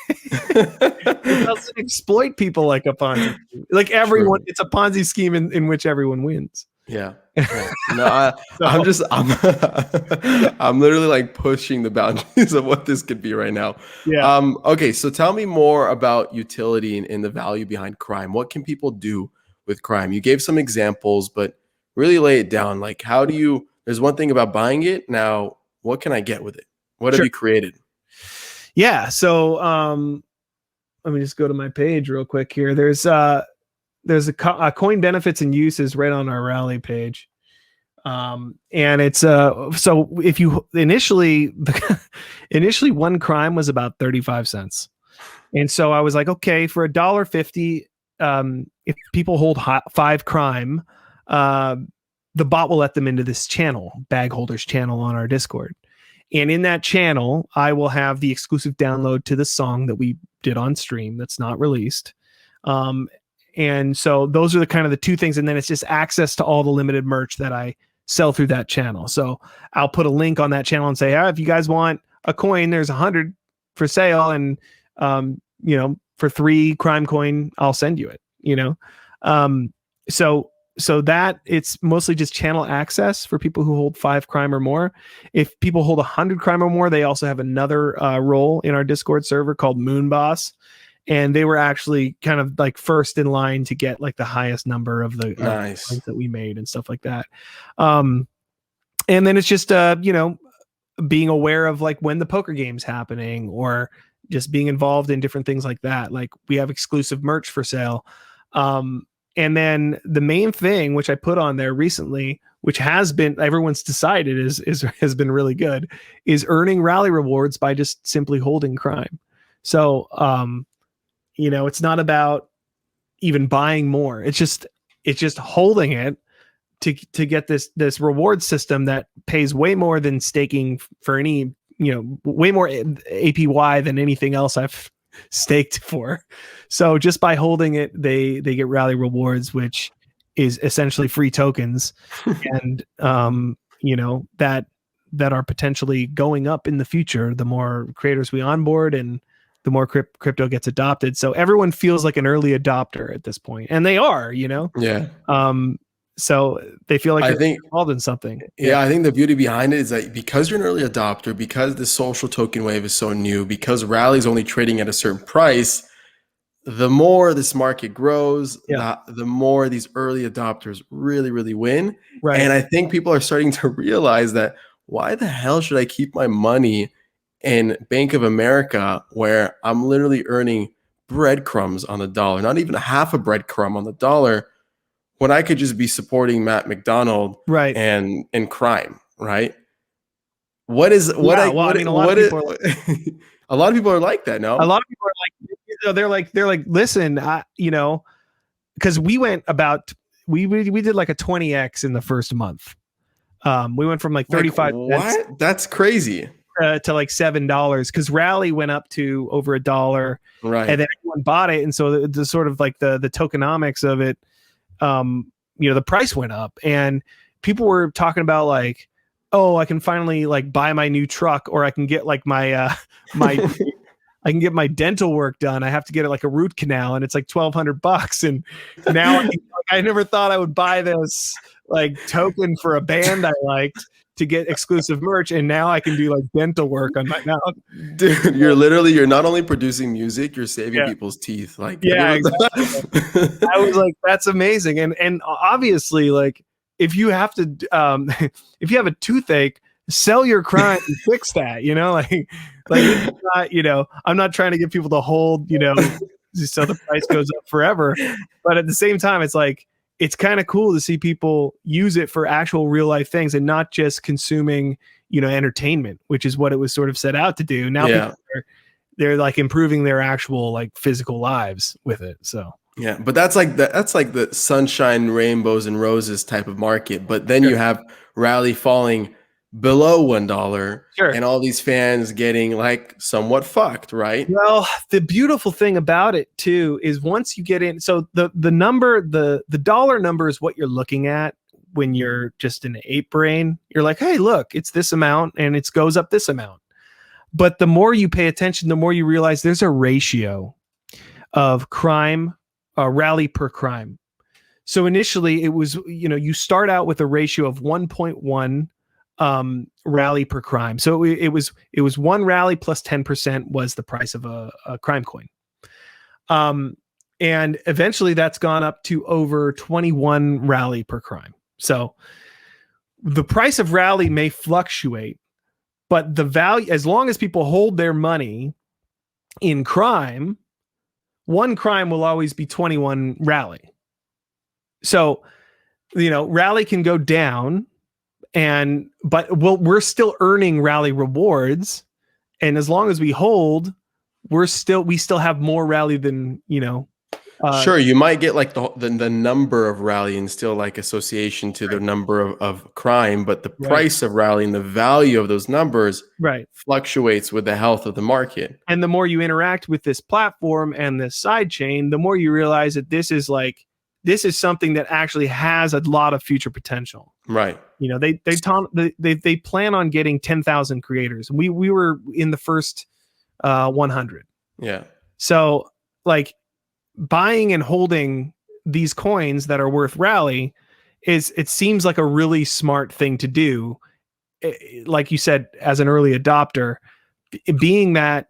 S2: it doesn't exploit people like a Ponzi scheme. Like everyone, It's a Ponzi scheme in which everyone wins.
S1: Yeah. No, I'm literally like pushing the boundaries of what this could be right now.
S2: Yeah.
S1: Okay, so tell me more about utility and the value behind Crime. What can people do with Crime? You gave some examples, but really lay it down. Like, how do you? There's one thing about buying it. Now, what can I get with it? What have you created?
S2: Yeah. So let me just go to my page real quick here. There's a coin benefits and uses right on our Rally page. And it's so if you initially one Crime was about 35 cents. And so I was like, okay, for $1.50, if people hold 5 Crime, the bot will let them into this channel, Bag Holders channel on our Discord. And in that channel, I will have the exclusive download to the song that we did on stream that's not released. And so those are the kind of the two things. And then it's just access to all the limited merch that I sell through that channel. So I'll put a link on that channel and say, if you guys want a coin, there's 100 for sale. And, for 3 Crime coin, I'll send you it, So that it's mostly just channel access for people who hold 5 Crime or more. If people hold 100 Crime or more, they also have another role in our Discord server called Moon Boss. And they were actually kind of like first in line to get like the highest number of the coins that we made and stuff like that. And then it's just, being aware of like when the poker game's happening, or just being involved in different things like that. Like we have exclusive merch for sale. And then the main thing, which I put on there recently, which has been, everyone's decided has been really good, is earning rally rewards by just simply holding Crime. So, it's not about even buying more. It's just holding it to get this reward system that pays way more than staking for any, way more APY than anything else I've staked for. So just by holding it, they get rally rewards, which is essentially free tokens, and that are potentially going up in the future the more creators we onboard and the more crypto gets adopted. So everyone feels like an early adopter at this point, and they are,
S1: Yeah.
S2: So they feel like they're involved in something.
S1: Yeah, I think the beauty behind it is that because you're an early adopter, because the social token wave is so new, because Rally is only trading at a certain price, the more this market grows, the more these early adopters really, really win.
S2: Right.
S1: And I think people are starting to realize that, why the hell should I keep my money in Bank of America, where I'm literally earning breadcrumbs on the dollar, not even a half a breadcrumb on the dollar, when I could just be supporting Matt Mcdonald,
S2: right,
S1: and Crime, right? A lot of people are like that. No,
S2: a lot of people are like, they're like, listen, because we went about, we did like a 20x in the first month. We went from like 35.
S1: What? That's crazy.
S2: To like $7, because Rally went up to over $1,
S1: right?
S2: And then everyone bought it, and so the sort of like the tokenomics of it, the price went up, and people were talking about like, oh, I can finally like buy my new truck, or I can get like my I can get my dental work done. I have to get it like a root canal, and it's like $1,200. And now I never thought I would buy this like token for a band I liked to get exclusive merch, and now I can do like dental work on my mouth.
S1: Dude, you're not only producing music, you're saving people's teeth. Like,
S2: exactly. I was like, that's amazing. And obviously, like, if you have to if you have a toothache, sell your Crime and fix that, like it's not, I'm not trying to get people to hold, just so the price goes up forever. But at the same time, it's like, it's kind of cool to see people use it for actual real life things and not just consuming, entertainment, which is what it was sort of set out to do. Now they're like improving their actual like physical lives with it. So
S1: Yeah, but that's like the sunshine, rainbows, and roses type of market. But then
S2: Sure.
S1: you have Rally falling below $1,
S2: Sure.
S1: and all these fans getting like somewhat fucked, right?
S2: Well, the beautiful thing about it too is once you get in, so the dollar number is what you're looking at when you're just in ape brain. You're like, hey, look, it's this amount and it goes up this amount. But the more you pay attention, the more you realize there's a ratio of crime, rally per crime. So initially it was, you start out with a ratio of 1.1 rally per crime. So it was one rally plus 10% was the price of a crime coin. And eventually that's gone up to over 21 rally per crime. So the price of rally may fluctuate, but the value, as long as people hold their money in crime, one crime will always be 21 rally. So, rally can go down, but we're still earning rally rewards, and as long as we hold, we still have more rally than
S1: Sure, you might get like the number of rally and still like association to the number of crime, but the price of rally and the value of those numbers fluctuates with the health of the market.
S2: And the more you interact with this platform and this side chain, the more you realize that this is something that actually has a lot of future potential.
S1: Right.
S2: They plan on getting 10,000 creators. We were in the first 100.
S1: Yeah.
S2: So like buying and holding these coins that are worth rally it seems like a really smart thing to do. Like you said, as an early adopter, being that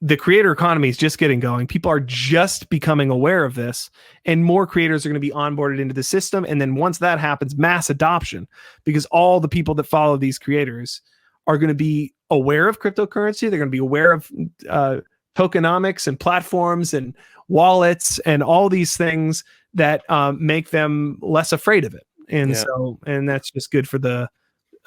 S2: the creator economy is just getting going, people are just becoming aware of this, and more creators are going to be onboarded into the system. And then once that happens, mass adoption, because all the people that follow these creators are going to be aware of cryptocurrency. They're going to be aware of tokenomics and platforms and wallets and all these things that make them less afraid of it. And and that's just good for the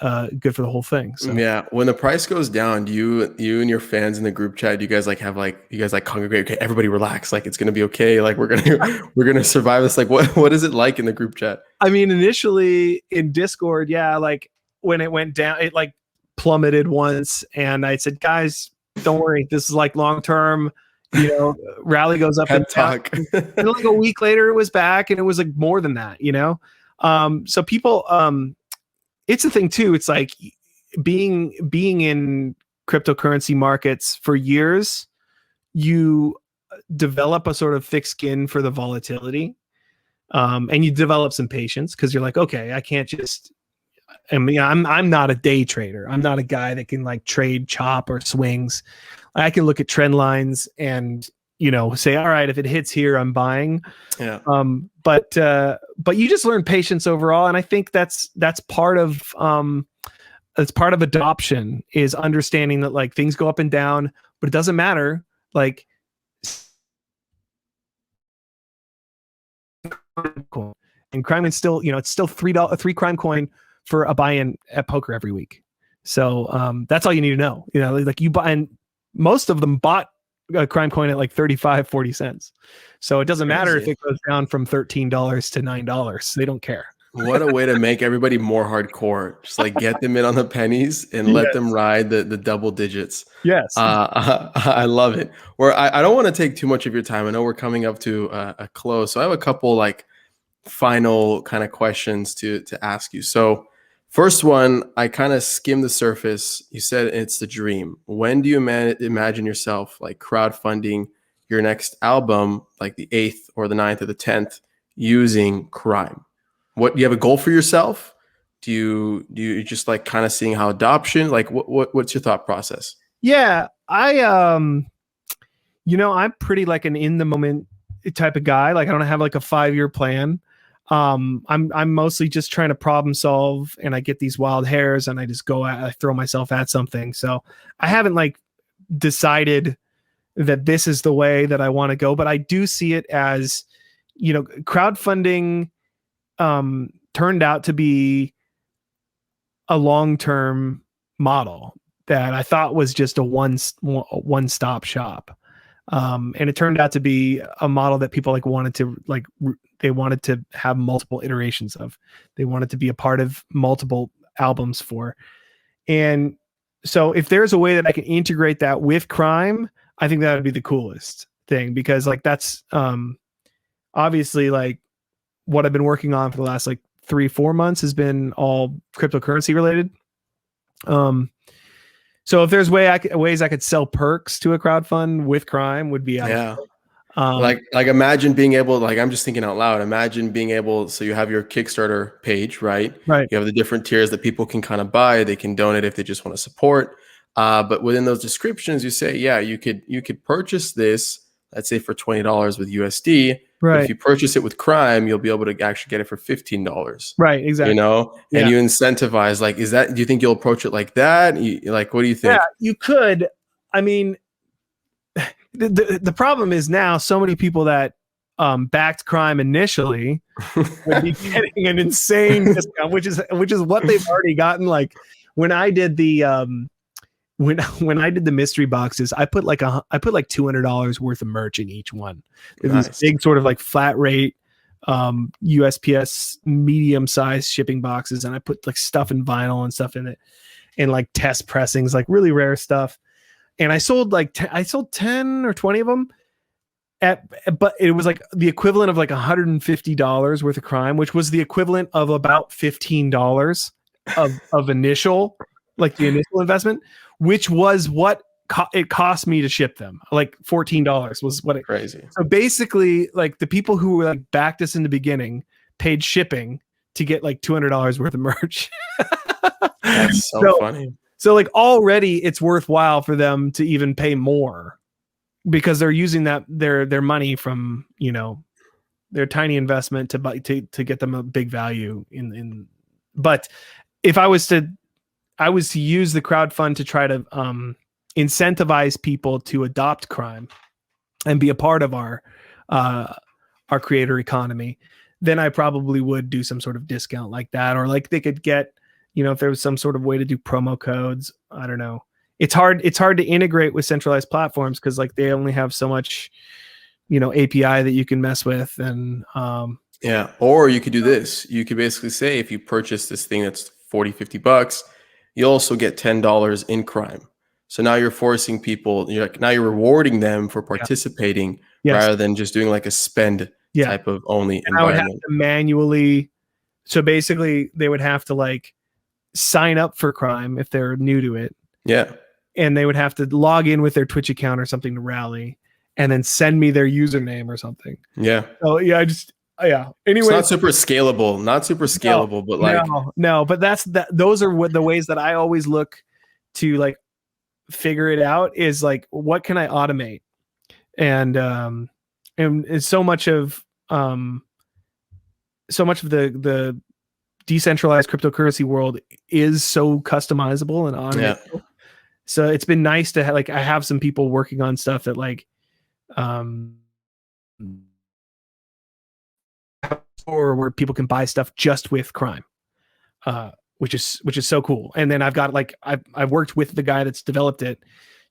S2: whole thing. So.
S1: Yeah, when the price goes down, you and your fans in the group chat, you guys congregate. Okay, everybody relax. Like it's gonna be okay. Like we're gonna survive this. Like what is it like in the group chat?
S2: I mean, initially in Discord, like when it went down, it like plummeted once, and I said, guys, don't worry, this is like long term. Rally goes up and down. And like a week later, it was back, and it was like more than that. So people. It's a thing too. It's like being in cryptocurrency markets for years, you develop a sort of thick skin for the volatility, and you develop some patience because you're like, okay, I can't just. I mean, I'm not a day trader. I'm not a guy that can like trade chop or swings. I can look at trend lines and say, all right, if it hits here, I'm buying.
S1: Yeah.
S2: But you just learn patience overall, and I think that's part of adoption, is understanding that like things go up and down, but it doesn't matter. Like, and crime is still, it's still $3 crime coin for a buy-in at poker every week. So that's all you need to know. Like you buy, and most of them bought a crime coin at like 35-40 cents. So it doesn't matter if it goes down from $13 to $9. They don't care.
S1: What a way to make everybody more hardcore. Just like get them in on the pennies and let them ride the double digits.
S2: Yes.
S1: I love it. I don't want to take too much of your time. I know we're coming up to a close. So I have a couple like final kind of questions to ask you. So first one, I kind of skimmed the surface. You said it's the dream. When do you imagine yourself like crowdfunding your next album, like the 8th or the 9th or the 10th, using crime? What do you have a goal for yourself? Do you just like kind of seeing how adoption, like what's your thought process?
S2: Yeah, I'm pretty like an in the moment type of guy. Like I don't have like a 5-year plan. I'm mostly just trying to problem solve, and I get these wild hairs and I just I throw myself at something. So I haven't like decided that this is the way that I want to go, but I do see it as, crowdfunding turned out to be a long-term model that I thought was just a one-stop shop. And it turned out to be a model that people like wanted to they wanted to have multiple iterations of. They wanted to be a part of multiple albums for. And so if there's a way that I can integrate that with crime, I think that would be the coolest thing, because like that's obviously like what I've been working on for the last like 3-4 months has been all cryptocurrency related. So if there's ways I could sell perks to a crowdfund with crime would be
S1: like imagine being able, like, I'm just thinking out loud, imagine being able, so you have your Kickstarter page, right?
S2: Right.
S1: You have the different tiers that people can kind of buy, they can donate if they just want to support. But within those descriptions, you say, yeah, you could purchase this, let's say for $20 with USD.
S2: Right.
S1: But if you purchase it with crime, you'll be able to actually get it for $15.
S2: Right. Exactly.
S1: You know, and you incentivize, like, do you think you'll approach it like that? Like, what do you think?
S2: Yeah, you could. I mean, the problem is now so many people that backed crime initially would be getting an insane discount, which is what they've already gotten. Like when I did the when I did the mystery boxes, I put like $200 worth of merch in each one. Nice. These big sort of like flat rate USPS medium sized shipping boxes, and I put like stuff in vinyl and stuff in it, and like test pressings, like really rare stuff. And I sold like 10 or 20 of them but it was like the equivalent of like $150 worth of crime, which was the equivalent of about $15 of initial, like the initial investment, which was what it cost me to ship them. Like $14 was what it.
S1: Crazy.
S2: So basically, like the people who were like backed us in the beginning paid shipping to get like $200 worth of merch.
S1: That's so funny.
S2: So like already it's worthwhile for them to even pay more, because they're using that their money from, you know, their tiny investment to get them a big value in. But if I was to use the crowdfund to try to incentivize people to adopt crime and be a part of our creator economy, then I probably would do some sort of discount like that, or like they could get, you know, if there was some sort of way to do promo codes. I don't know. It's hard to integrate with centralized platforms because like they only have so much, you know, API that you can mess with. And
S1: yeah. Or you could do this. You could basically say, if you purchase this thing that's $40-$50, you also get $10 in crime. So now you're forcing people, now you're rewarding them for participating rather than just doing like a spend type of only
S2: and environment. I would have to manually. So basically they would have to like sign up for crime if they're new to it.
S1: Yeah.
S2: And they would have to log in with their Twitch account or something to rally, and then send me their username or something.
S1: Yeah.
S2: So Anyway,
S1: it's not super scalable, but like
S2: no, but those are what the ways that I always look to like figure it out, is like, what can I automate? And so much of the decentralized cryptocurrency world is so customizable and automatable. Yeah. So it's been nice to have, like, I have some people working on stuff that like, or where people can buy stuff just with crime, which is so cool. And then I've got like, I've worked with the guy that's developed it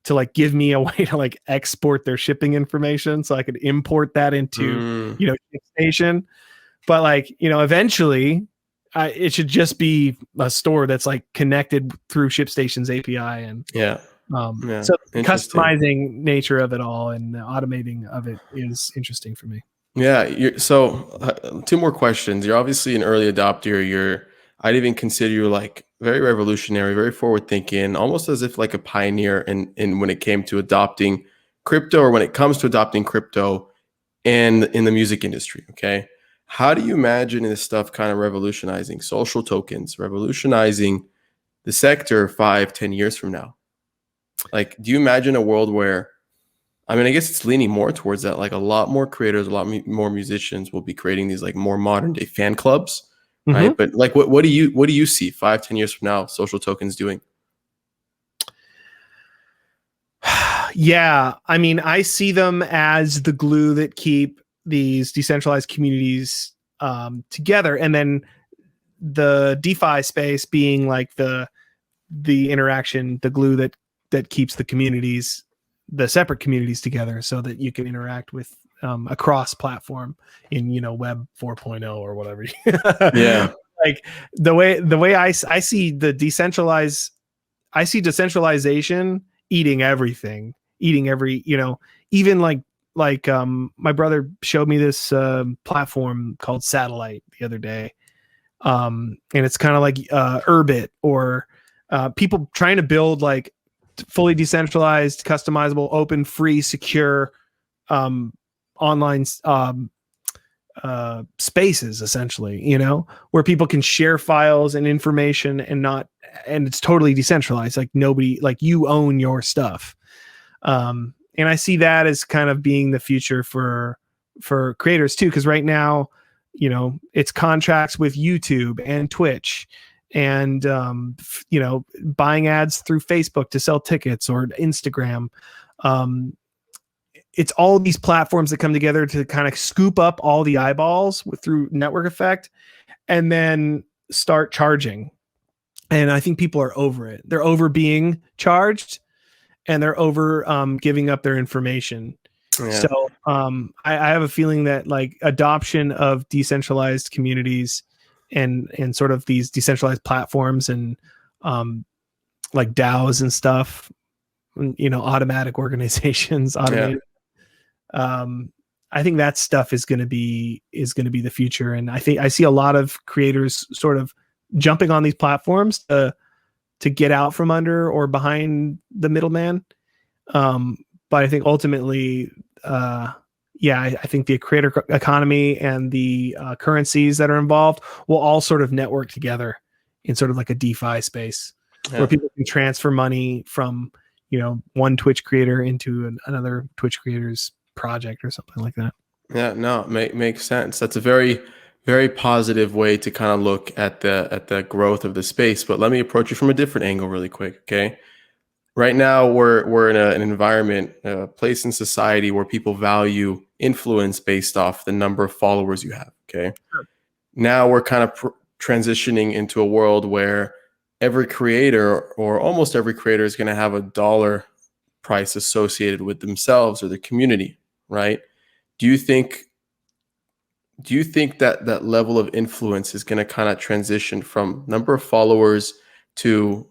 S2: to like give me a way to like export their shipping information, so I could import that into, you know, ShipStation. But like, you know, eventually it should just be a store that's like connected through ShipStation's API. And so the customizing nature of it all and the automating of it is interesting for me.
S1: Yeah. So 2 more questions. You're obviously an early adopter. I'd even consider you like very revolutionary, very forward thinking, almost as if like a pioneer in when it came to adopting crypto, or when it comes to adopting crypto and in the music industry. Okay. How do you imagine this stuff kind of revolutionizing social tokens, revolutionizing the sector 5-10 years from now? Like, do you imagine a world where, I mean, I guess it's leaning more towards that, like a lot more creators, a lot more musicians will be creating these like more modern day fan clubs, right? But like, what do you see 5-10 years from now social tokens doing?
S2: Yeah, I mean, I see them as the glue that keep these decentralized communities together, and then the DeFi space being like the interaction, the glue that keeps the communities the separate communities together so that you can interact with across platform in, Web 4.0 or whatever.
S1: Yeah.
S2: Like the way I see I see decentralization eating everything, eating every, even like my brother showed me this platform called Satellite the other day. And it's kind of like Urbit or people trying to build like fully decentralized, customizable, open, free, secure online spaces, essentially, where people can share files and information and it's totally decentralized. Like nobody, like you own your stuff. And I see that as kind of being the future for creators too. Cause right now, it's contracts with YouTube and Twitch and, buying ads through Facebook to sell tickets or Instagram. It's all these platforms that come together to kind of scoop up all the eyeballs through network effect and then start charging. And I think people are over it. They're over being charged and they're over giving up their information. Yeah. So I have a feeling that like adoption of decentralized communities and sort of these decentralized platforms and like DAOs and stuff, automatic organizations, automated. Yeah. I think that stuff is going to be the future. And I think I see a lot of creators sort of jumping on these platforms to get out from under or behind the middleman. But I think ultimately, I think the creator economy and the currencies that are involved will all sort of network together in sort of like a DeFi space where people can transfer money from, one Twitch creator into another Twitch creator's project or something like that.
S1: Yeah, no, makes sense. That's a very, very positive way to kind of look at the growth of the space. But let me approach you from a different angle really quick, okay? Right now, we're in an environment, a place in society where people value influence based off the number of followers you have. Okay. Sure. Now we're kind of transitioning into a world where every creator or almost every creator is going to have a dollar price associated with themselves or the community, right? Do you think that level of influence is going to kind of transition from number of followers to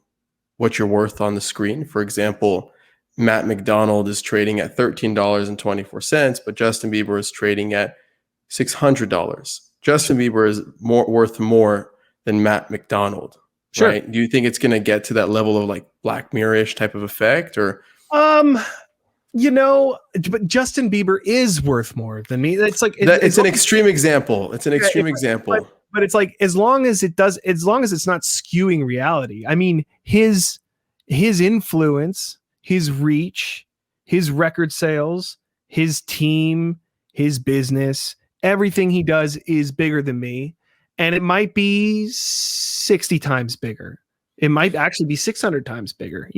S1: what you're worth on the screen? For example, Matt Mcdonald is trading at $13.24, but Justin Bieber is trading at $600. Justin Bieber is worth more than Matt Mcdonald. Sure. Right? Do you think it's going to get to that level of like Black Mirror-ish type of effect, or?
S2: But Justin Bieber is worth more than me. It's like
S1: it's an extreme example. It's an extreme example.
S2: But it's like as long as it's not skewing reality. I mean, his influence, his reach, his record sales, his team, his business, everything he does is bigger than me. And it might be 60 times bigger. It might actually be 600 times bigger,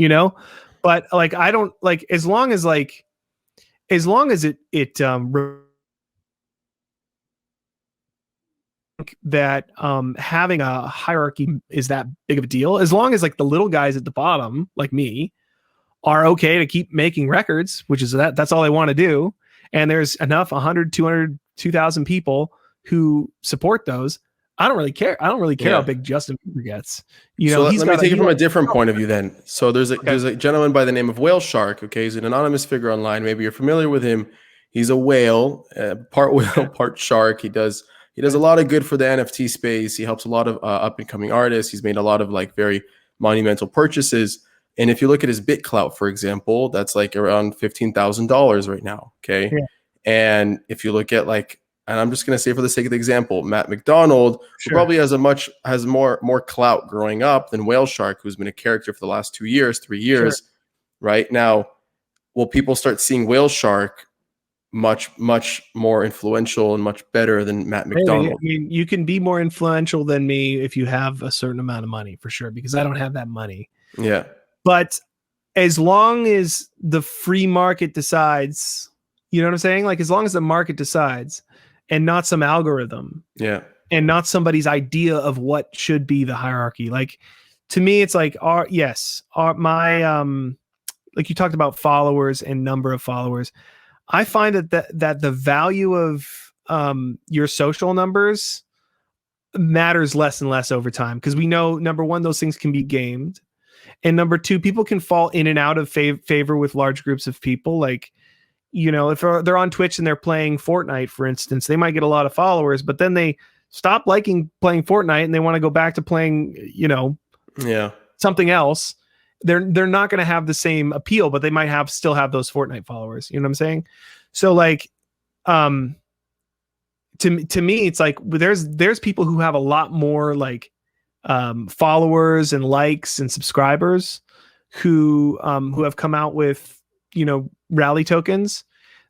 S2: But like, I don't like, as long as it that having a hierarchy is that big of a deal, as long as like the little guys at the bottom, like me, are okay to keep making records, which is that's all they want to do. And there's enough 100, 200, 2,000 people who support those. I don't really care. I don't really care how big Justin Bieber gets.
S1: So let me take it from a different point of view then. So there's a gentleman by the name of Whale Shark. Okay, he's an anonymous figure online. Maybe you're familiar with him. He's a whale, part whale, part shark. He does a lot of good for the NFT space. He helps a lot of up and coming artists. He's made a lot of like very monumental purchases. And if you look at his BitClout, for example, that's like around $15,000 right now. Okay, and if you look at like, and I'm just going to say for the sake of the example, Matt Mcdonald, who probably has more clout growing up than Whale Shark, who's been a character for the last 2 years, 3 years. Right now, will people start seeing Whale Shark much more influential and much better than Matt Mcdonald?
S2: I mean, you can be more influential than me if you have a certain amount of money, for sure, because I don't have that money.
S1: Yeah.
S2: But as long as the free market decides, you know what I'm saying? Like, as long as the market decides, and not some algorithm, and not somebody's idea of what should be the hierarchy. Like, to me, it's like, my like you talked about followers and number of followers. I find that the value of your social numbers matters less and less over time, because we know, number one, those things can be gamed, and number two, people can fall in and out of favor with large groups of people. Like, you know, if they're on Twitch and they're playing Fortnite, for instance, they might get a lot of followers, but then they stop liking playing Fortnite and they want to go back to playing, you know, something else. They're not going to have the same appeal, but they might still have those Fortnite followers. You know what I'm saying? So like, to me, it's like there's people who have a lot more like followers and likes and subscribers who have come out with, you know, rally tokens.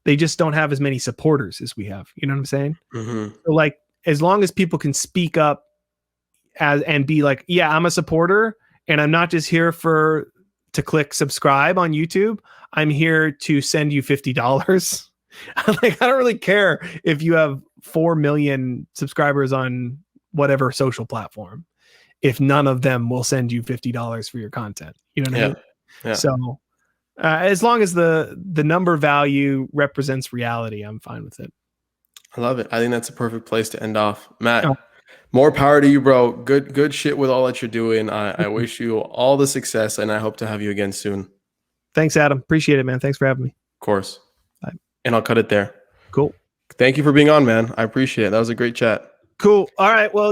S2: They just don't have as many supporters as we have. You know what I'm saying?
S1: Mm-hmm.
S2: So like, as long as people can speak up and be like, yeah, I'm a supporter, and I'm not just here to click subscribe on YouTube. I'm here to send you $50. Like, I don't really care if you have 4 million subscribers on whatever social platform, if none of them will send you $50 for your content. You know what I mean?
S1: Yeah.
S2: So as long as the number value represents reality, I'm fine with it.
S1: I love it. I think that's a perfect place to end off. Matt, more power to you, bro. Good shit with all that you're doing. I wish you all the success, and I hope to have you again soon.
S2: Thanks, Adam. Appreciate it, man. Thanks for having me.
S1: Of course.
S2: Bye.
S1: And I'll cut it there.
S2: Cool.
S1: Thank you for being on, man. I appreciate it. That was a great chat.
S2: Cool. All right. Well,